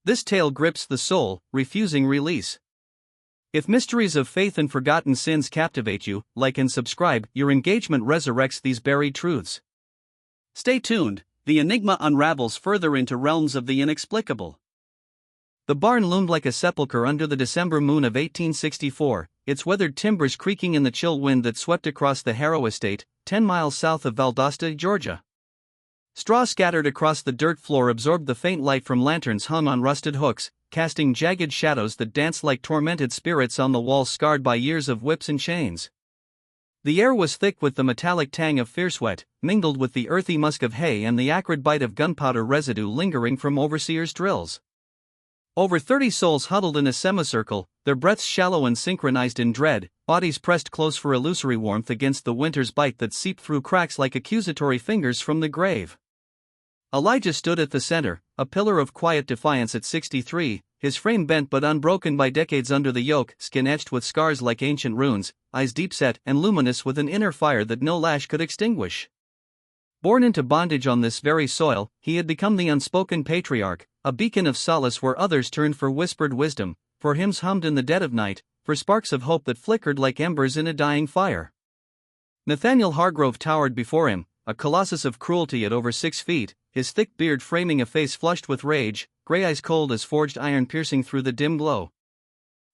This tale grips the soul, refusing release. If mysteries of faith and forgotten sins captivate you, like and subscribe, your engagement resurrects these buried truths. Stay tuned, the enigma unravels further into realms of the inexplicable. The barn loomed like a sepulchre under the December moon of 1864, its weathered timbers creaking in the chill wind that swept across the Harrow estate, 10 miles south of Valdosta, Georgia. Straw scattered across the dirt floor absorbed the faint light from lanterns hung on rusted hooks, casting jagged shadows that danced like tormented spirits on the walls scarred by years of whips and chains. The air was thick with the metallic tang of fierce sweat, mingled with the earthy musk of hay and the acrid bite of gunpowder residue lingering from overseers' drills. Over 30 souls huddled in a semicircle, their breaths shallow and synchronized in dread, bodies pressed close for illusory warmth against the winter's bite that seeped through cracks like accusatory fingers from the grave. Elijah stood at the center, a pillar of quiet defiance at 63, his frame bent but unbroken by decades under the yoke, skin etched with scars like ancient runes, eyes deep-set and luminous with an inner fire that no lash could extinguish. Born into bondage on this very soil, he had become the unspoken patriarch, a beacon of solace where others turned for whispered wisdom, for hymns hummed in the dead of night, for sparks of hope that flickered like embers in a dying fire. Nathaniel Hargrove towered before him, a colossus of cruelty at over 6 feet, his thick beard framing a face flushed with rage, gray eyes cold as forged iron piercing through the dim glow.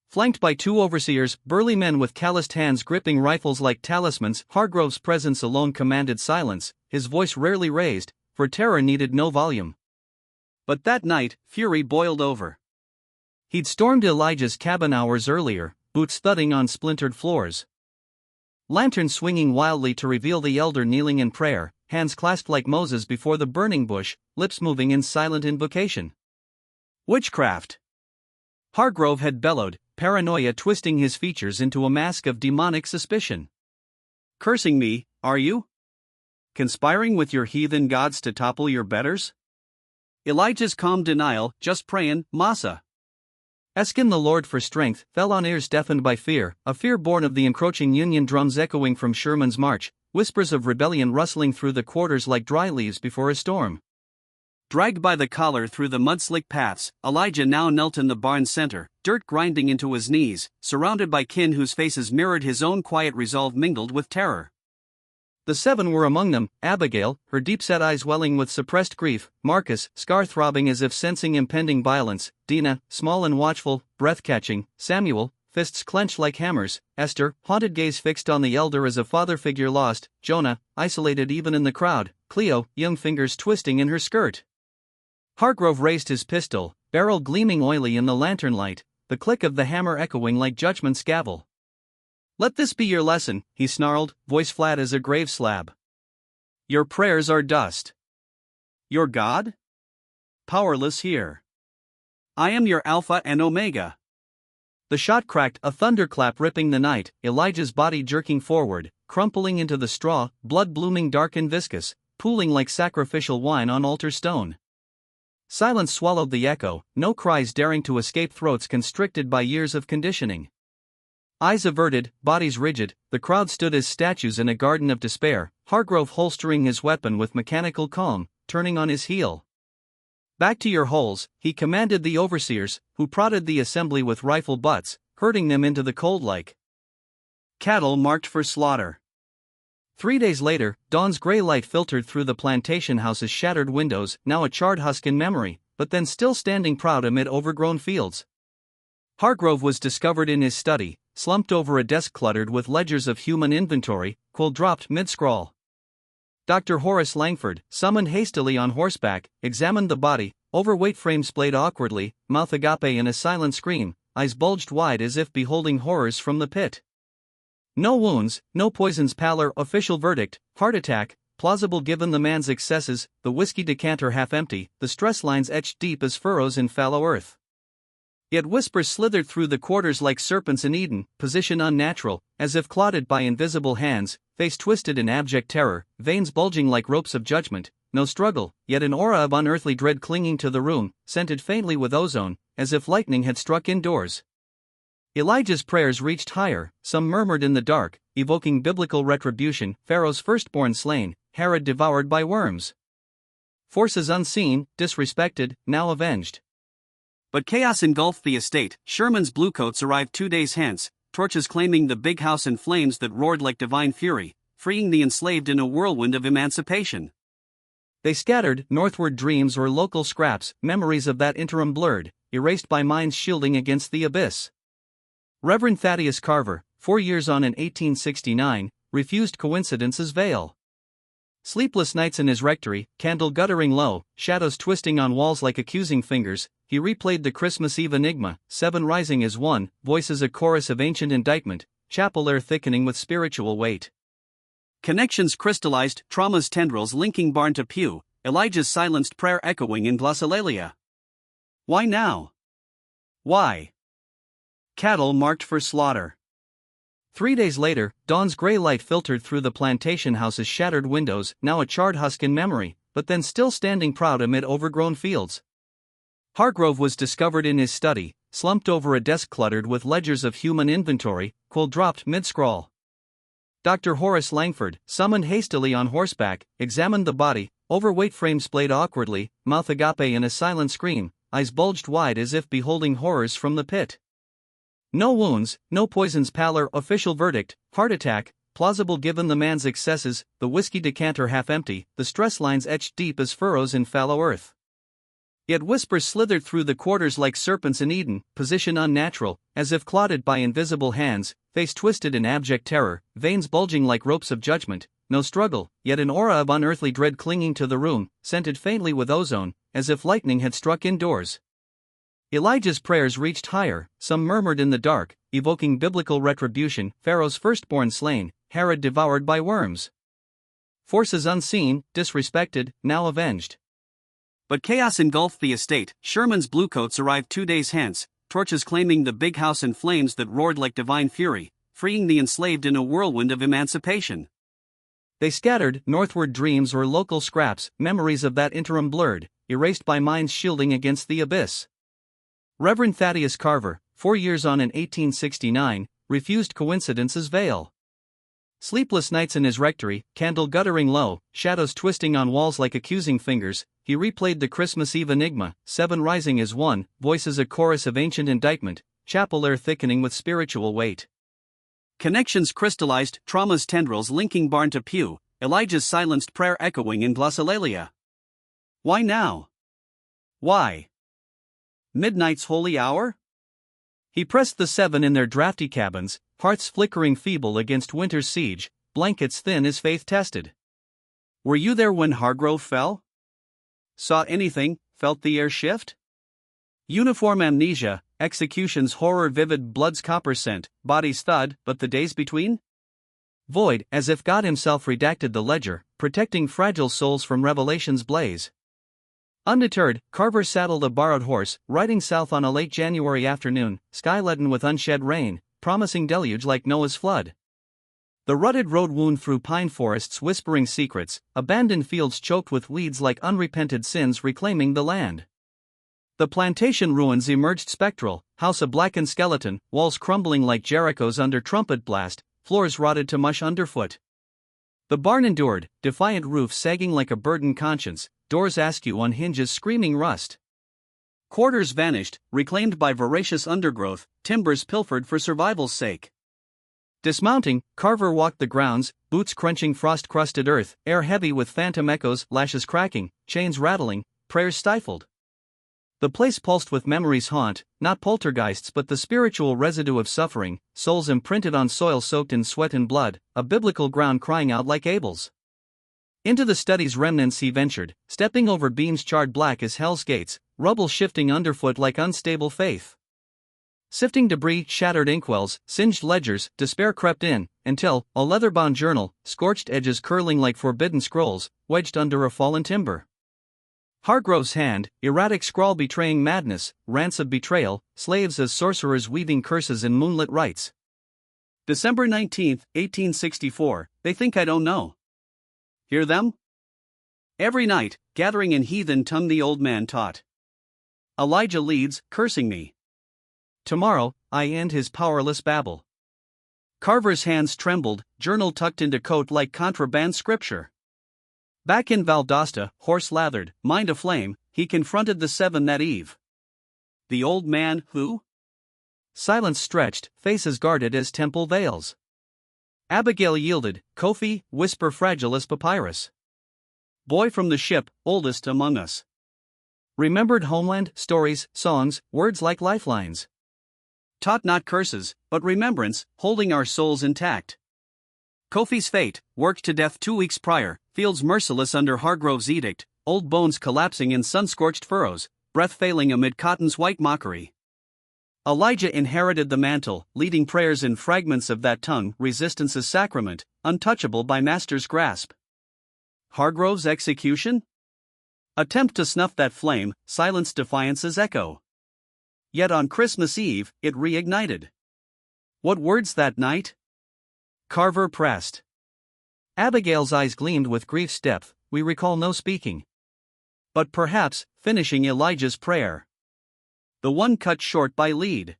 Flanked by 2 overseers, burly men with calloused hands gripping rifles like talismans, Hargrove's presence alone commanded silence, his voice rarely raised, for terror needed no volume. But that night, fury boiled over. He'd stormed Elijah's cabin hours earlier, boots thudding on splintered floors. Lanterns swinging wildly to reveal the elder kneeling in prayer, hands clasped like Moses before the burning bush, lips moving in silent invocation. Witchcraft! Hargrove had bellowed, paranoia twisting his features into a mask of demonic suspicion. Cursing me, are you? Conspiring with your heathen gods to topple your betters? Elijah's calm denial, just prayin', massa. Askin' the Lord for strength, fell on ears deafened by fear, a fear born of the encroaching Union drums echoing from Sherman's march, whispers of rebellion rustling through the quarters like dry leaves before a storm. Dragged by the collar through the mud-slick paths, Elijah now knelt in the barn's center, dirt grinding into his knees, surrounded by kin whose faces mirrored his own quiet resolve mingled with terror. The 7 were among them: Abigail, her deep-set eyes welling with suppressed grief; Marcus, scar throbbing as if sensing impending violence; Dinah, small and watchful, breath-catching; Samuel, fists clenched like hammers; Esther, haunted gaze fixed on the elder as a father figure lost; Jonah, isolated even in the crowd; Cleo, young fingers twisting in her skirt. Hargrove raised his pistol, barrel gleaming oily in the lantern light, the click of the hammer echoing like judgment's gavel. "Let this be your lesson," he snarled, voice flat as a grave slab. "Your prayers are dust. Your God? Powerless here. I am your Alpha and Omega." The shot cracked, a thunderclap ripping the night, Elijah's body jerking forward, crumpling into the straw, blood blooming dark and viscous, pooling like sacrificial wine on altar stone. Silence swallowed the echo, no cries daring to escape throats constricted by years of conditioning. Eyes averted, bodies rigid, the crowd stood as statues in a garden of despair, Hargrove holstering his weapon with mechanical calm, turning on his heel. "Back to your holes," he commanded the overseers, who prodded the assembly with rifle butts, herding them into the cold like cattle marked for slaughter. 3 days later, dawn's gray light filtered through the plantation house's shattered windows, now a charred husk in memory, but then still standing proud amid overgrown fields. Hargrove was discovered in his study, slumped over a desk cluttered with ledgers of human inventory, quill dropped mid-scrawl. Dr. Horace Langford, summoned hastily on horseback, examined the body, overweight frame splayed awkwardly, mouth agape in a silent scream, eyes bulged wide as if beholding horrors from the pit. No wounds, no poisons. Pallor. Official verdict: heart attack, plausible given the man's excesses, the whiskey decanter half empty, the stress lines etched deep as furrows in fallow earth. Yet whispers slithered through the quarters like serpents in Eden, position unnatural, as if clotted by invisible hands, face twisted in abject terror, veins bulging like ropes of judgment, no struggle, yet an aura of unearthly dread clinging to the room, scented faintly with ozone, as if lightning had struck indoors. Elijah's prayers reached higher, some murmured in the dark, evoking biblical retribution: Pharaoh's firstborn slain, Herod devoured by worms. Forces unseen, disrespected, now avenged. But chaos engulfed the estate. Sherman's bluecoats arrived 2 days hence, torches claiming the big house in flames that roared like divine fury, freeing the enslaved in a whirlwind of emancipation. They scattered, northward dreams or local scraps, memories of that interim blurred, erased by minds shielding against the abyss. Reverend Thaddeus Carver, 4 years on in 1869, refused coincidence's veil. Sleepless nights in his rectory, candle guttering low, shadows twisting on walls like accusing fingers, he replayed the Christmas Eve enigma, 7 rising as 1, voices a chorus of ancient indictment, chapel air thickening with spiritual weight. Connections crystallized, trauma's tendrils linking barn to pew, Elijah's silenced prayer echoing in glossolalia. Why now? Why? Cattle marked for slaughter. 3 days later, dawn's gray light filtered through the plantation house's shattered windows, now a charred husk in memory, but then still standing proud amid overgrown fields. Hargrove was discovered in his study, slumped over a desk cluttered with ledgers of human inventory, quill dropped mid-scrawl. Dr. Horace Langford, summoned hastily on horseback, examined the body, overweight frame splayed awkwardly, mouth agape in a silent scream, eyes bulged wide as if beholding horrors from the pit. No wounds, no poisons. Pallor. Official verdict, heart attack, plausible given the man's excesses, the whiskey decanter half empty, the stress lines etched deep as furrows in fallow earth. Yet whispers slithered through the quarters like serpents in Eden, position unnatural, as if clotted by invisible hands, face twisted in abject terror, veins bulging like ropes of judgment, no struggle, yet an aura of unearthly dread clinging to the room, scented faintly with ozone, as if lightning had struck indoors. Elijah's prayers reached higher, some murmured in the dark, evoking biblical retribution, Pharaoh's firstborn slain, Herod devoured by worms. Forces unseen, disrespected, now avenged. But chaos engulfed the estate. Sherman's bluecoats arrived 2 days hence, torches claiming the big house in flames that roared like divine fury, freeing the enslaved in a whirlwind of emancipation. They scattered, northward dreams or local scraps, memories of that interim blurred, erased by minds shielding against the abyss. Reverend Thaddeus Carver, 4 years on in 1869, refused coincidence's veil. Sleepless nights in his rectory, candle guttering low, shadows twisting on walls like accusing fingers, he replayed the Christmas Eve enigma, 7 rising as 1, voices a chorus of ancient indictment, chapel air thickening with spiritual weight. Connections crystallized, trauma's tendrils linking barn to pew, Elijah's silenced prayer echoing in glossolalia. Why now? Why? Midnight's holy hour? He pressed the 7 in their drafty cabins, hearts flickering feeble against winter's siege, blankets thin as faith tested. Were you there when Hargrove fell? Saw anything, felt the air shift? Uniform amnesia, execution's horror vivid, blood's copper scent, body's thud, but the days between? Void, as if God himself redacted the ledger, protecting fragile souls from revelation's blaze. Undeterred, Carver saddled a borrowed horse, riding south on a late January afternoon, sky-leaden with unshed rain, promising deluge like Noah's flood. The rutted road wound through pine forests whispering secrets, abandoned fields choked with weeds like unrepented sins reclaiming the land. The plantation ruins emerged spectral, house a blackened skeleton, walls crumbling like Jericho's under trumpet blast, floors rotted to mush underfoot. The barn endured, defiant roof sagging like a burdened conscience, doors askew on hinges screaming rust. Quarters vanished, reclaimed by voracious undergrowth, timbers pilfered for survival's sake. Dismounting, Carver walked the grounds, boots crunching frost-crusted earth, air heavy with phantom echoes, lashes cracking, chains rattling, prayers stifled. The place pulsed with memory's haunt, not poltergeists but the spiritual residue of suffering, souls imprinted on soil soaked in sweat and blood, a biblical ground crying out like Abel's. Into the study's remnants he ventured, stepping over beams charred black as hell's gates, rubble shifting underfoot like unstable faith. Sifting debris, shattered inkwells, singed ledgers, despair crept in, until, a leather-bound journal, scorched edges curling like forbidden scrolls, wedged under a fallen timber. Hargrove's hand, erratic scrawl betraying madness, rants of betrayal, slaves as sorcerers weaving curses in moonlit rites. December 19, 1864, they think I don't know. Hear them? Every night, gathering in heathen tongue the old man taught. Elijah leads, cursing me. Tomorrow, I end his powerless babble. Carver's hands trembled, journal tucked into coat like contraband scripture. Back in Valdosta, horse lathered, mind aflame, he confronted the 7 that eve. The old man who? Silence stretched, faces guarded as temple veils. Abigail yielded, Kofi, whisper fragile as papyrus. Boy from the ship, oldest among us. Remembered homeland, stories, songs, words like lifelines. Taught not curses, but remembrance, holding our souls intact. Kofi's fate, worked to death 2 weeks prior, Fields merciless under Hargrove's edict, old bones collapsing in sun-scorched furrows, breath failing amid Cotton's white mockery. Elijah inherited the mantle, leading prayers in fragments of that tongue, resistance's sacrament, untouchable by master's grasp. Hargrove's execution? Attempt to snuff that flame, silenced defiance's echo. Yet on Christmas Eve, it reignited. What words that night? Carver pressed. Abigail's eyes gleamed with grief's depth, we recall no speaking. But perhaps, finishing Elijah's prayer. The one cut short by Lead.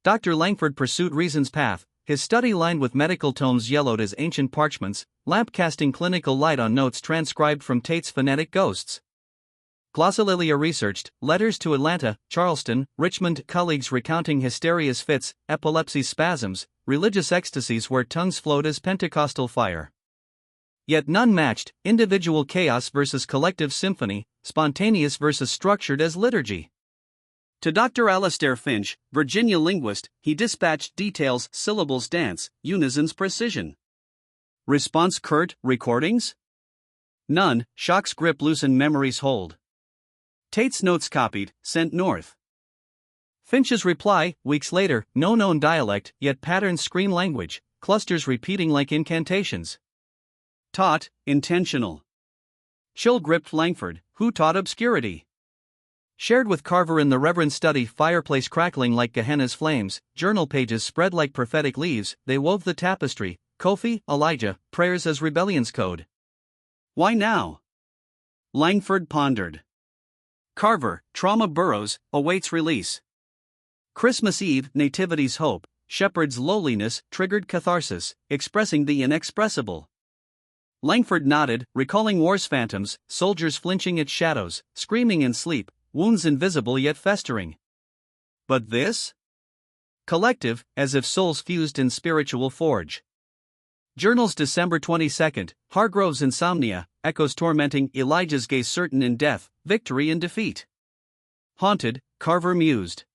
Dr. Langford pursued reason's path, his study lined with medical tomes yellowed as ancient parchments, lamp casting clinical light on notes transcribed from Tate's phonetic ghosts. Glossolalia researched, letters to Atlanta, Charleston, Richmond, colleagues recounting hysteria's fits, epilepsy's spasms, religious ecstasies where tongues flowed as Pentecostal fire. Yet none matched, individual chaos versus collective symphony, spontaneous versus structured as liturgy. To Dr. Alastair Finch, Virginia linguist, he dispatched details, syllables dance, unison's precision. Response curt, recordings? None, shock's grip loosened memory's hold. Tate's notes copied, sent north. Finch's reply, weeks later, no known dialect, yet patterns scream language, clusters repeating like incantations. Taught, intentional. Chill gripped Langford, who taught obscurity. Shared with Carver in the Reverend study, fireplace crackling like Gehenna's flames, journal pages spread like prophetic leaves, they wove the tapestry, Kofi, Elijah, prayers as rebellion's code. Why now? Langford pondered. Carver, trauma burrows, awaits release. Christmas Eve, nativity's hope, shepherd's lowliness, triggered catharsis, expressing the inexpressible. Langford nodded, recalling war's phantoms, soldiers flinching at shadows, screaming in sleep, wounds invisible yet festering. But this? Collective, as if souls fused in spiritual forge. Journals December 22, Hargrove's insomnia, echoes tormenting, Elijah's gaze certain in death, victory in defeat. Haunted, Carver mused.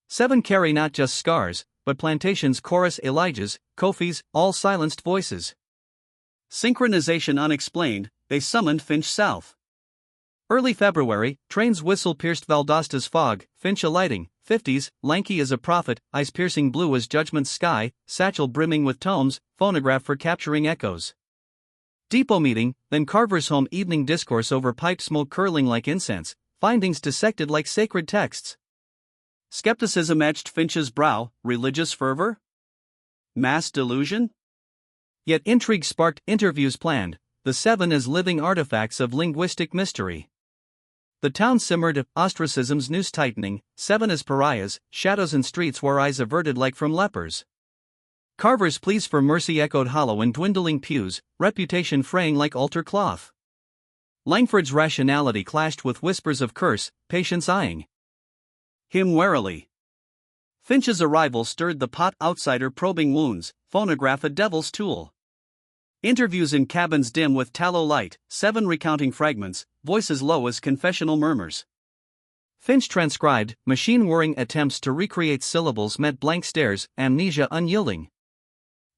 7 carry not just scars, but Plantation's chorus, Elijah's, Kofi's, all silenced voices. Synchronization unexplained, they summoned Finch south. Early February, train's whistle pierced Valdosta's fog, Finch alighting, 50s, lanky as a prophet, eyes piercing blue as judgment's sky, satchel brimming with tomes, phonograph for capturing echoes. Depot meeting, then Carver's home evening discourse over pipe smoke curling like incense, findings dissected like sacred texts. Skepticism etched Finch's brow, religious fervor? Mass delusion? Yet intrigue sparked, interviews planned, the 7 as living artifacts of linguistic mystery. The town simmered, ostracism's noose tightening, 7 as pariahs, shadows in streets where eyes averted like from lepers. Carver's pleas for mercy echoed hollow in dwindling pews, reputation fraying like altar cloth. Langford's rationality clashed with whispers of curse, patience eyeing him warily. Finch's arrival stirred the pot, outsider probing wounds, phonograph a devil's tool. Interviews in cabins dim with tallow light, 7 recounting fragments, voices low as confessional murmurs. Finch transcribed, machine whirring attempts to recreate syllables met blank stares, amnesia unyielding.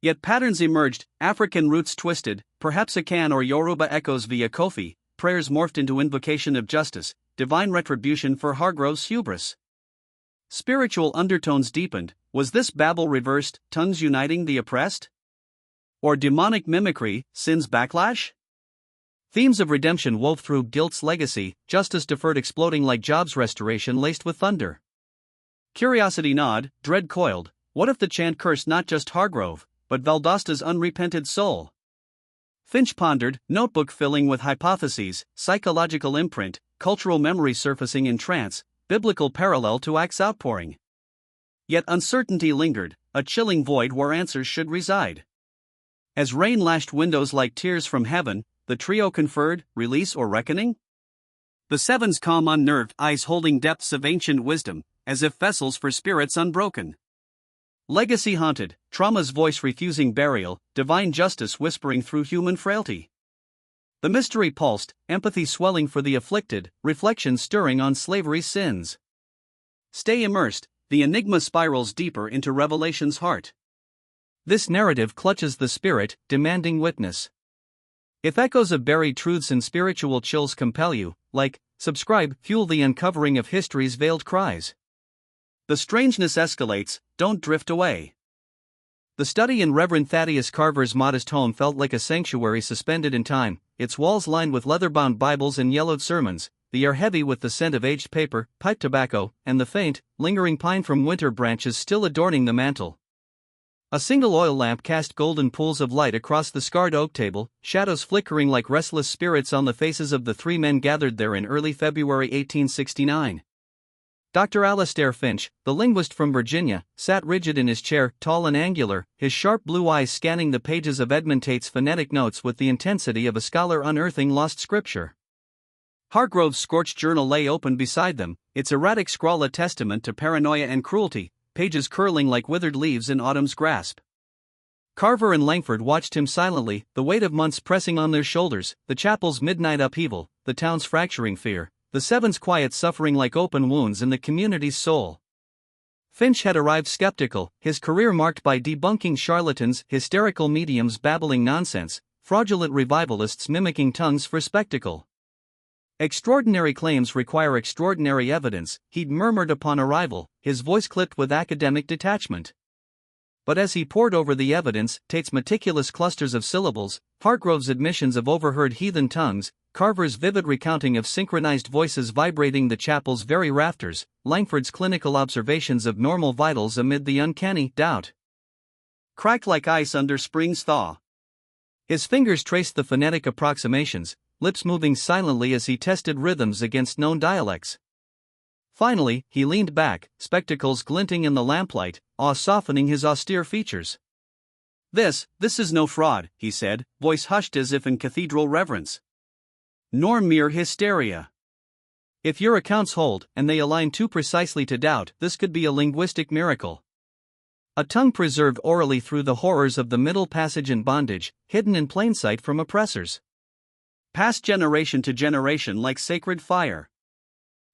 Yet patterns emerged, African roots twisted, perhaps Akan or Yoruba echoes via Kofi, prayers morphed into invocation of justice, divine retribution for Hargrove's hubris. Spiritual undertones deepened, was this Babel reversed, tongues uniting the oppressed? Or demonic mimicry, sin's backlash? Themes of redemption wove through guilt's legacy, justice deferred exploding like Job's restoration laced with thunder. Curiosity gnawed, dread coiled, what if the chant cursed not just Hargrove, but Valdosta's unrepented soul? Finch pondered, notebook filling with hypotheses, psychological imprint, cultural memory surfacing in trance, biblical parallel to Acts outpouring. Yet uncertainty lingered, a chilling void where answers should reside. As rain lashed windows like tears from heaven, the trio conferred, release or reckoning? The 7's calm unnerved eyes holding depths of ancient wisdom, as if vessels for spirits unbroken. Legacy haunted, trauma's voice refusing burial, divine justice whispering through human frailty. The mystery pulsed, empathy swelling for the afflicted, reflection stirring on slavery's sins. Stay immersed, the enigma spirals deeper into Revelation's heart. This narrative clutches the spirit, demanding witness. If echoes of buried truths and spiritual chills compel you, like, subscribe, fuel the uncovering of history's veiled cries. The strangeness escalates, don't drift away. The study in Reverend Thaddeus Carver's modest home felt like a sanctuary suspended in time, its walls lined with leather-bound Bibles and yellowed sermons, the air heavy with the scent of aged paper, pipe tobacco, and the faint, lingering pine from winter branches still adorning the mantel. A single oil lamp cast golden pools of light across the scarred oak table, shadows flickering like restless spirits on the faces of the three men gathered there in early February 1869. Dr. Alastair Finch, the linguist from Virginia, sat rigid in his chair, tall and angular, his sharp blue eyes scanning the pages of Edmund Tate's phonetic notes with the intensity of a scholar unearthing lost scripture. Hargrove's scorched journal lay open beside them, its erratic scrawl a testament to paranoia and cruelty, pages curling like withered leaves in autumn's grasp. Carver and Langford watched him silently, the weight of months pressing on their shoulders, the chapel's midnight upheaval, the town's fracturing fear, the Seven's quiet suffering like open wounds in the community's soul. Finch had arrived skeptical, his career marked by debunking charlatans, hysterical mediums babbling nonsense, fraudulent revivalists mimicking tongues for spectacle. Extraordinary claims require extraordinary evidence, he'd murmured upon arrival, his voice clipped with academic detachment. But as he pored over the evidence, Tate's meticulous clusters of syllables, Hargrove's admissions of overheard heathen tongues, Carver's vivid recounting of synchronized voices vibrating the chapel's very rafters, Langford's clinical observations of normal vitals amid the uncanny doubt, cracked like ice under spring's thaw. His fingers traced the phonetic approximations, lips moving silently as he tested rhythms against known dialects. Finally, he leaned back, spectacles glinting in the lamplight, awe softening his austere features. This is no fraud," he said, voice hushed as if in cathedral reverence. "Nor mere hysteria. If your accounts hold, and they align too precisely to doubt, this could be a linguistic miracle. A tongue preserved orally through the horrors of the Middle Passage in bondage, hidden in plain sight from oppressors. Passed generation to generation like sacred fire.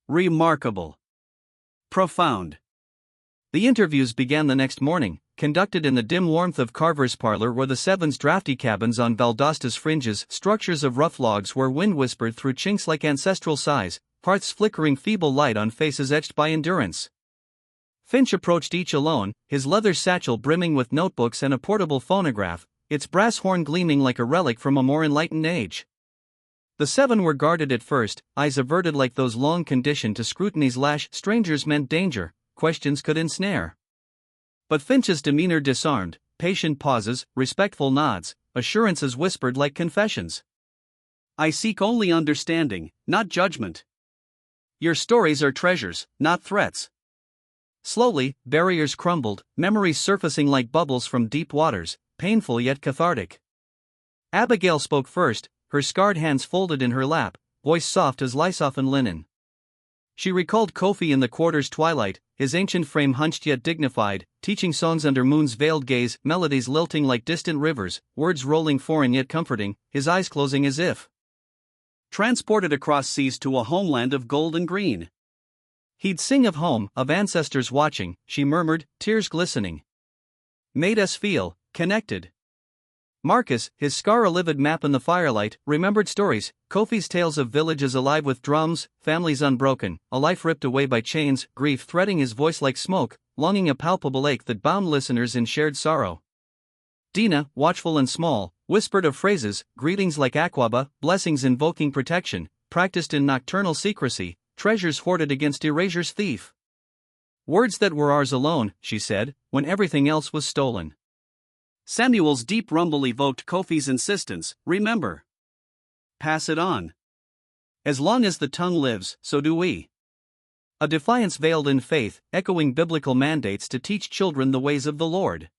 Remarkable. Profound." The interviews began the next morning, conducted in the dim warmth of Carver's parlor where the Seven's drafty cabins on Valdosta's fringes, structures of rough logs where wind whispered through chinks like ancestral sighs, hearths flickering feeble light on faces etched by endurance. Finch approached each alone, his leather satchel brimming with notebooks and a portable phonograph, its brass horn gleaming like a relic from a more enlightened age. The seven were guarded at first, eyes averted like those long conditioned to scrutiny's lash. Strangers meant danger, questions could ensnare. But Finch's demeanor disarmed, patient pauses, respectful nods, assurances whispered like confessions. "I seek only understanding, not judgment. Your stories are treasures, not threats." Slowly, barriers crumbled, memories surfacing like bubbles from deep waters, painful yet cathartic. Abigail spoke first, her scarred hands folded in her lap, voice soft as Lysophan linen. She recalled Kofi in the quarter's twilight, his ancient frame hunched yet dignified, teaching songs under moon's veiled gaze, melodies lilting like distant rivers, words rolling foreign yet comforting, his eyes closing as if transported across seas to a homeland of gold and green. "He'd sing of home, of ancestors watching," she murmured, tears glistening. "Made us feel connected." Marcus, his scar a livid map in the firelight, remembered stories, Kofi's tales of villages alive with drums, families unbroken, a life ripped away by chains, grief threading his voice like smoke, longing a palpable ache that bound listeners in shared sorrow. Dina, watchful and small, whispered of phrases, greetings like Aquaba, blessings invoking protection, practiced in nocturnal secrecy, treasures hoarded against erasure's thief. "Words that were ours alone," she said, "when everything else was stolen." Samuel's deep rumble evoked Kofi's insistence, "Remember. Pass it on. As long as the tongue lives, so do we." A defiance veiled in faith, echoing biblical mandates to teach children the ways of the Lord.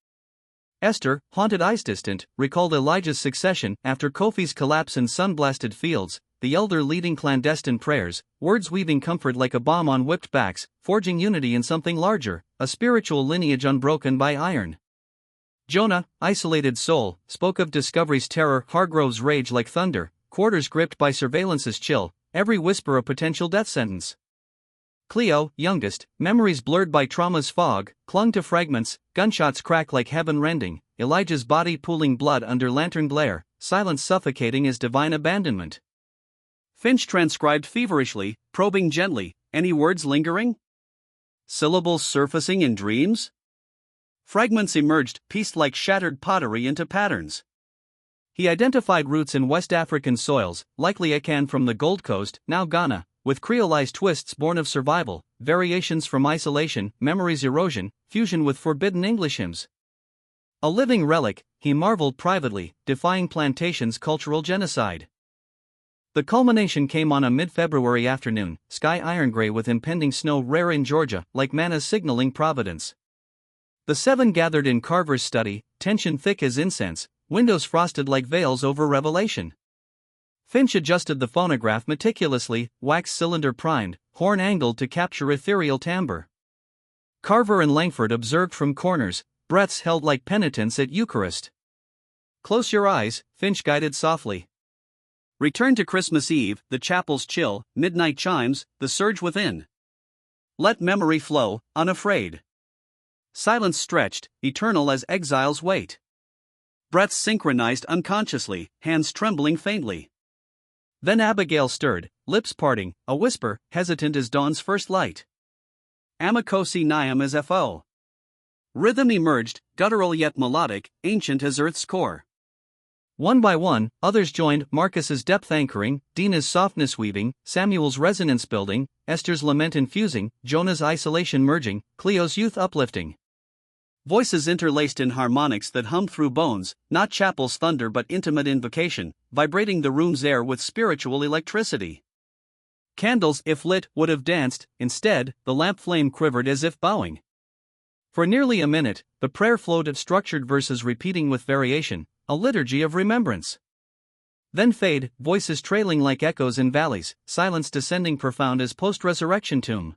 Esther, haunted eyes distant, recalled Elijah's succession after Kofi's collapse in sun-blasted fields, the elder leading clandestine prayers, words weaving comfort like a bomb on whipped backs, forging unity in something larger, a spiritual lineage unbroken by iron. Jonah, isolated soul, spoke of discovery's terror, Hargrove's rage like thunder, quarters gripped by surveillance's chill, every whisper a potential death sentence. Cleo, youngest, memories blurred by trauma's fog, clung to fragments, gunshots crack like heaven-rending, Elijah's body pooling blood under lantern glare, silence suffocating as divine abandonment. Finch transcribed feverishly, probing gently, any words lingering? Syllables surfacing in dreams? Fragments emerged, pieced like shattered pottery into patterns. He identified roots in West African soils, likely Akan from the Gold Coast, now Ghana, with creolized twists born of survival, variations from isolation, memories erosion, fusion with forbidden English hymns. A living relic, he marveled privately, defying Plantation's cultural genocide. The culmination came on a mid-February afternoon, sky iron-gray with impending snow rare in Georgia, like manna signaling providence. The seven gathered in Carver's study, tension thick as incense, windows frosted like veils over revelation. Finch adjusted the phonograph meticulously, wax cylinder primed, horn angled to capture ethereal timbre. Carver and Langford observed from corners, breaths held like penitents at Eucharist. Close your eyes, Finch guided softly. Return to Christmas Eve, the chapel's chill, midnight chimes, the surge within. Let memory flow, unafraid. Silence stretched, eternal as exiles wait. Breaths synchronized unconsciously, hands trembling faintly. Then Abigail stirred, lips parting, a whisper, hesitant as dawn's first light. Amakosi Niam as Fo. Rhythm emerged, guttural yet melodic, ancient as Earth's core. One by one, others joined, Marcus's depth anchoring, Dina's softness weaving, Samuel's resonance building, Esther's lament infusing, Jonah's isolation merging, Cleo's youth uplifting. Voices interlaced in harmonics that hummed through bones, not chapel's thunder but intimate invocation, vibrating the room's air with spiritual electricity. Candles, if lit, would have danced, instead, the lamp flame quivered as if bowing. For nearly a minute, the prayer flowed of structured verses repeating with variation, a liturgy of remembrance. Then fade, voices trailing like echoes in valleys, silence descending profound as post-resurrection tomb.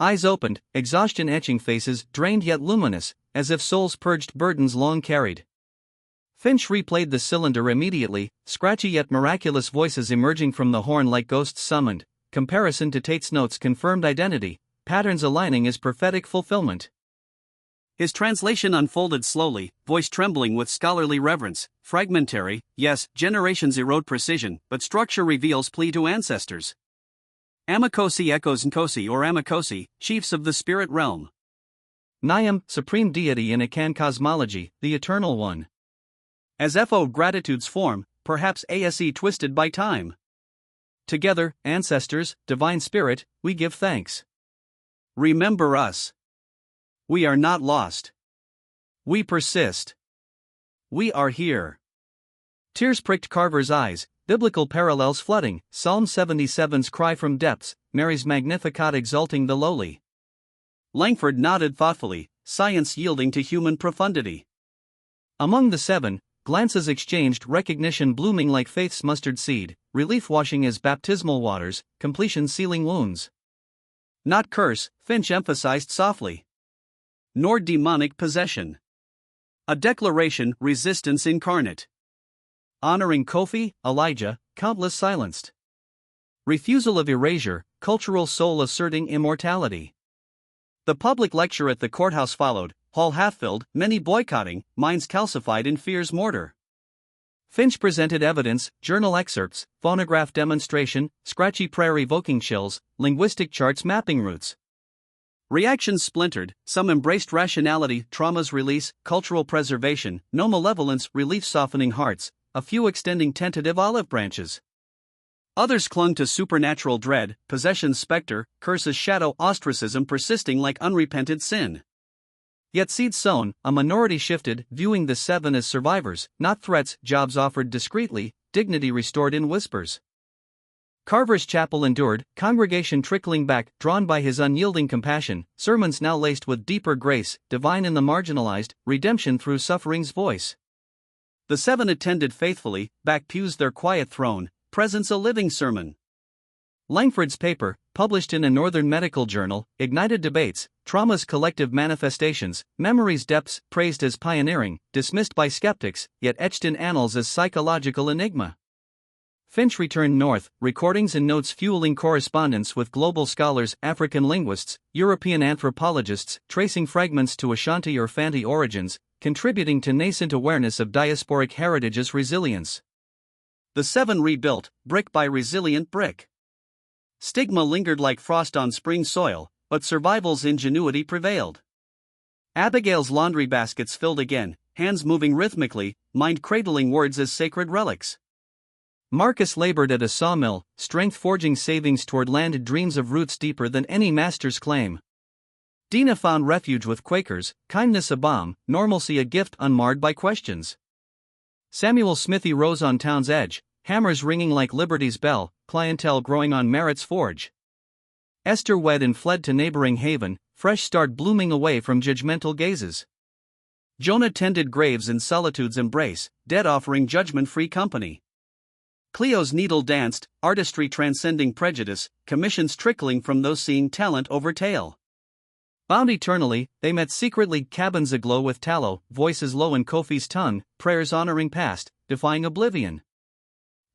Eyes opened, exhaustion etching faces, drained yet luminous, as if souls purged burdens long carried. Finch replayed the cylinder immediately, scratchy yet miraculous voices emerging from the horn like ghosts summoned, comparison to Tate's notes confirmed identity, patterns aligning as prophetic fulfillment. His translation unfolded slowly, voice trembling with scholarly reverence, fragmentary, yes, generations erode precision, but structure reveals plea to ancestors. Amakosi echoes Nkosi or Amakosi, chiefs of the spirit realm. Niam, supreme deity in Akan cosmology, the eternal one. As Fo gratitude's form, perhaps ASE twisted by time. Together, ancestors, divine spirit, we give thanks. Remember us. We are not lost. We persist. We are here. Tears pricked Carver's eyes, biblical parallels flooding, Psalm 77's cry from depths, Mary's Magnificat exalting the lowly. Langford nodded thoughtfully, science yielding to human profundity. Among the seven, glances exchanged, recognition blooming like faith's mustard seed, relief washing as baptismal waters, completion sealing wounds. Not curse, Finch emphasized softly. Nor demonic possession. A declaration, resistance incarnate. Honoring Kofi, Elijah, countless silenced. Refusal of erasure, cultural soul asserting immortality. The public lecture at the courthouse followed, hall half-filled, many boycotting, minds calcified in fear's mortar. Finch presented evidence, journal excerpts, phonograph demonstration, scratchy prayer evoking chills, linguistic charts mapping roots. Reactions splintered, some embraced rationality, trauma's release, cultural preservation, no malevolence, relief softening hearts, a few extending tentative olive branches. Others clung to supernatural dread, possession's specter, curse's shadow, ostracism persisting like unrepented sin. Yet seeds sown, a minority shifted, viewing the seven as survivors, not threats, jobs offered discreetly, dignity restored in whispers. Carver's chapel endured, congregation trickling back, drawn by his unyielding compassion, sermons now laced with deeper grace, divine in the marginalized, redemption through suffering's voice. The seven attended faithfully, back pews their quiet throne, presence a living sermon. Langford's paper, published in a northern medical journal, ignited debates, trauma's collective manifestations, memory's depths, praised as pioneering, dismissed by skeptics, yet etched in annals as psychological enigma. Finch returned north, recordings and notes fueling correspondence with global scholars, African linguists, European anthropologists, tracing fragments to Ashanti or Fanti origins, contributing to nascent awareness of diasporic heritage's resilience. The seven rebuilt, brick by resilient brick. Stigma lingered like frost on spring soil, but survival's ingenuity prevailed. Abigail's laundry baskets filled again, hands moving rhythmically, mind cradling words as sacred relics. Marcus labored at a sawmill, strength forging savings toward landed dreams of roots deeper than any master's claim. Dina found refuge with Quakers, kindness a balm, normalcy a gift unmarred by questions. Samuel Smithy rose on town's edge, hammers ringing like liberty's bell, clientele growing on merit's forge. Esther wed and fled to neighboring haven, fresh start blooming away from judgmental gazes. Jonah tended graves in solitude's embrace, dead offering judgment-free company. Cleo's needle danced, artistry transcending prejudice, commissions trickling from those seeing talent over tale. Bound eternally, they met secretly, cabins aglow with tallow, voices low in Kofi's tongue, prayers honoring past, defying oblivion.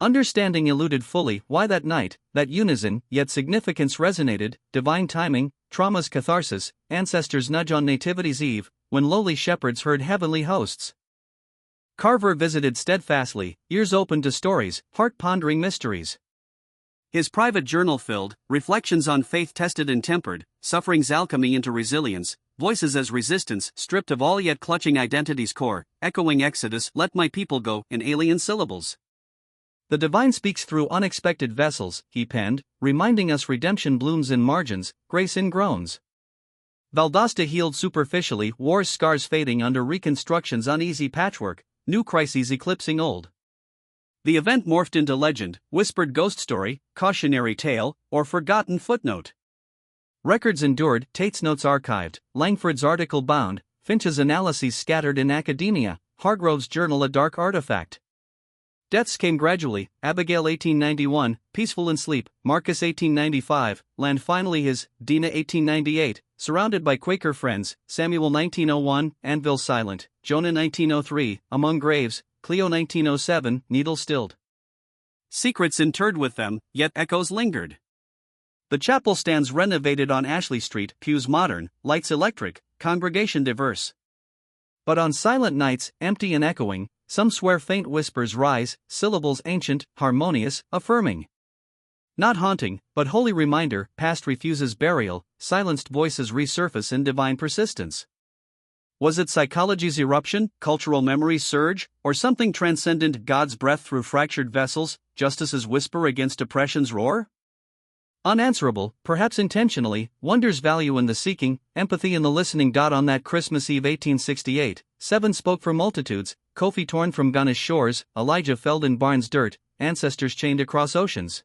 Understanding eluded fully why that night, that unison, yet significance resonated, divine timing, trauma's catharsis, ancestors' nudge on Nativity's Eve, when lowly shepherds heard heavenly hosts. Carver visited steadfastly, ears open to stories, heart pondering mysteries. His private journal filled, reflections on faith tested and tempered, suffering's alchemy into resilience, voices as resistance stripped of all yet clutching identity's core, echoing Exodus, let my people go, in alien syllables. The divine speaks through unexpected vessels, he penned, reminding us redemption blooms in margins, grace in groans. Valdosta healed superficially, war's scars fading under reconstruction's uneasy patchwork, new crises eclipsing old. The event morphed into legend, whispered ghost story, cautionary tale, or forgotten footnote. Records endured, Tate's notes archived, Langford's article bound, Finch's analyses scattered in academia, Hargrove's journal a dark artifact. Deaths came gradually, Abigail 1891, peaceful in sleep, Marcus 1895, land finally his, Dina 1898, surrounded by Quaker friends, Samuel 1901, anvil silent, Jonah 1903, among graves, Cleo 1907, needle stilled. Secrets interred with them, yet echoes lingered. The chapel stands renovated on Ashley Street, pews modern, lights electric, congregation diverse. But on silent nights, empty and echoing, some swear faint whispers rise, syllables ancient, harmonious, affirming. Not haunting, but holy reminder, past refuses burial, silenced voices resurface in divine persistence. Was it psychology's eruption, cultural memory's surge, or something transcendent, God's breath through fractured vessels, justice's whisper against oppression's roar? Unanswerable, perhaps intentionally, wonder's value in the seeking, empathy in the listening. On that Christmas Eve 1868, seven spoke for multitudes, Kofi torn from Ghana's shores, Elijah felled in Barnes' dirt, ancestors chained across oceans.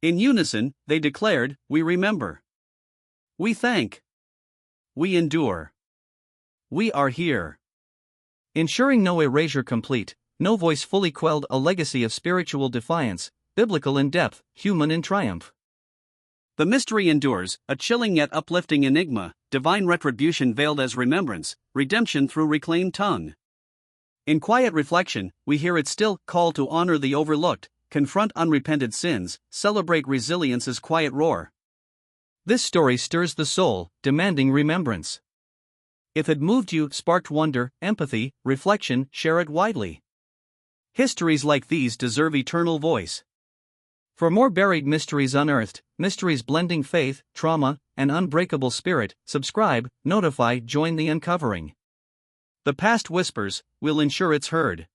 In unison, they declared, we remember. We thank. We endure. We are here. Ensuring no erasure complete, no voice fully quelled, a legacy of spiritual defiance, biblical in depth, human in triumph. The mystery endures, a chilling yet uplifting enigma, divine retribution veiled as remembrance, redemption through reclaimed tongue. In quiet reflection, we hear its still call to honor the overlooked, confront unrepented sins, celebrate resilience's quiet roar. This story stirs the soul, demanding remembrance. If it moved you, sparked wonder, empathy, reflection, share it widely. Histories like these deserve eternal voice. For more buried mysteries unearthed, mysteries blending faith, trauma, and unbreakable spirit, subscribe, notify, join the uncovering. The past whispers, we'll ensure it's heard.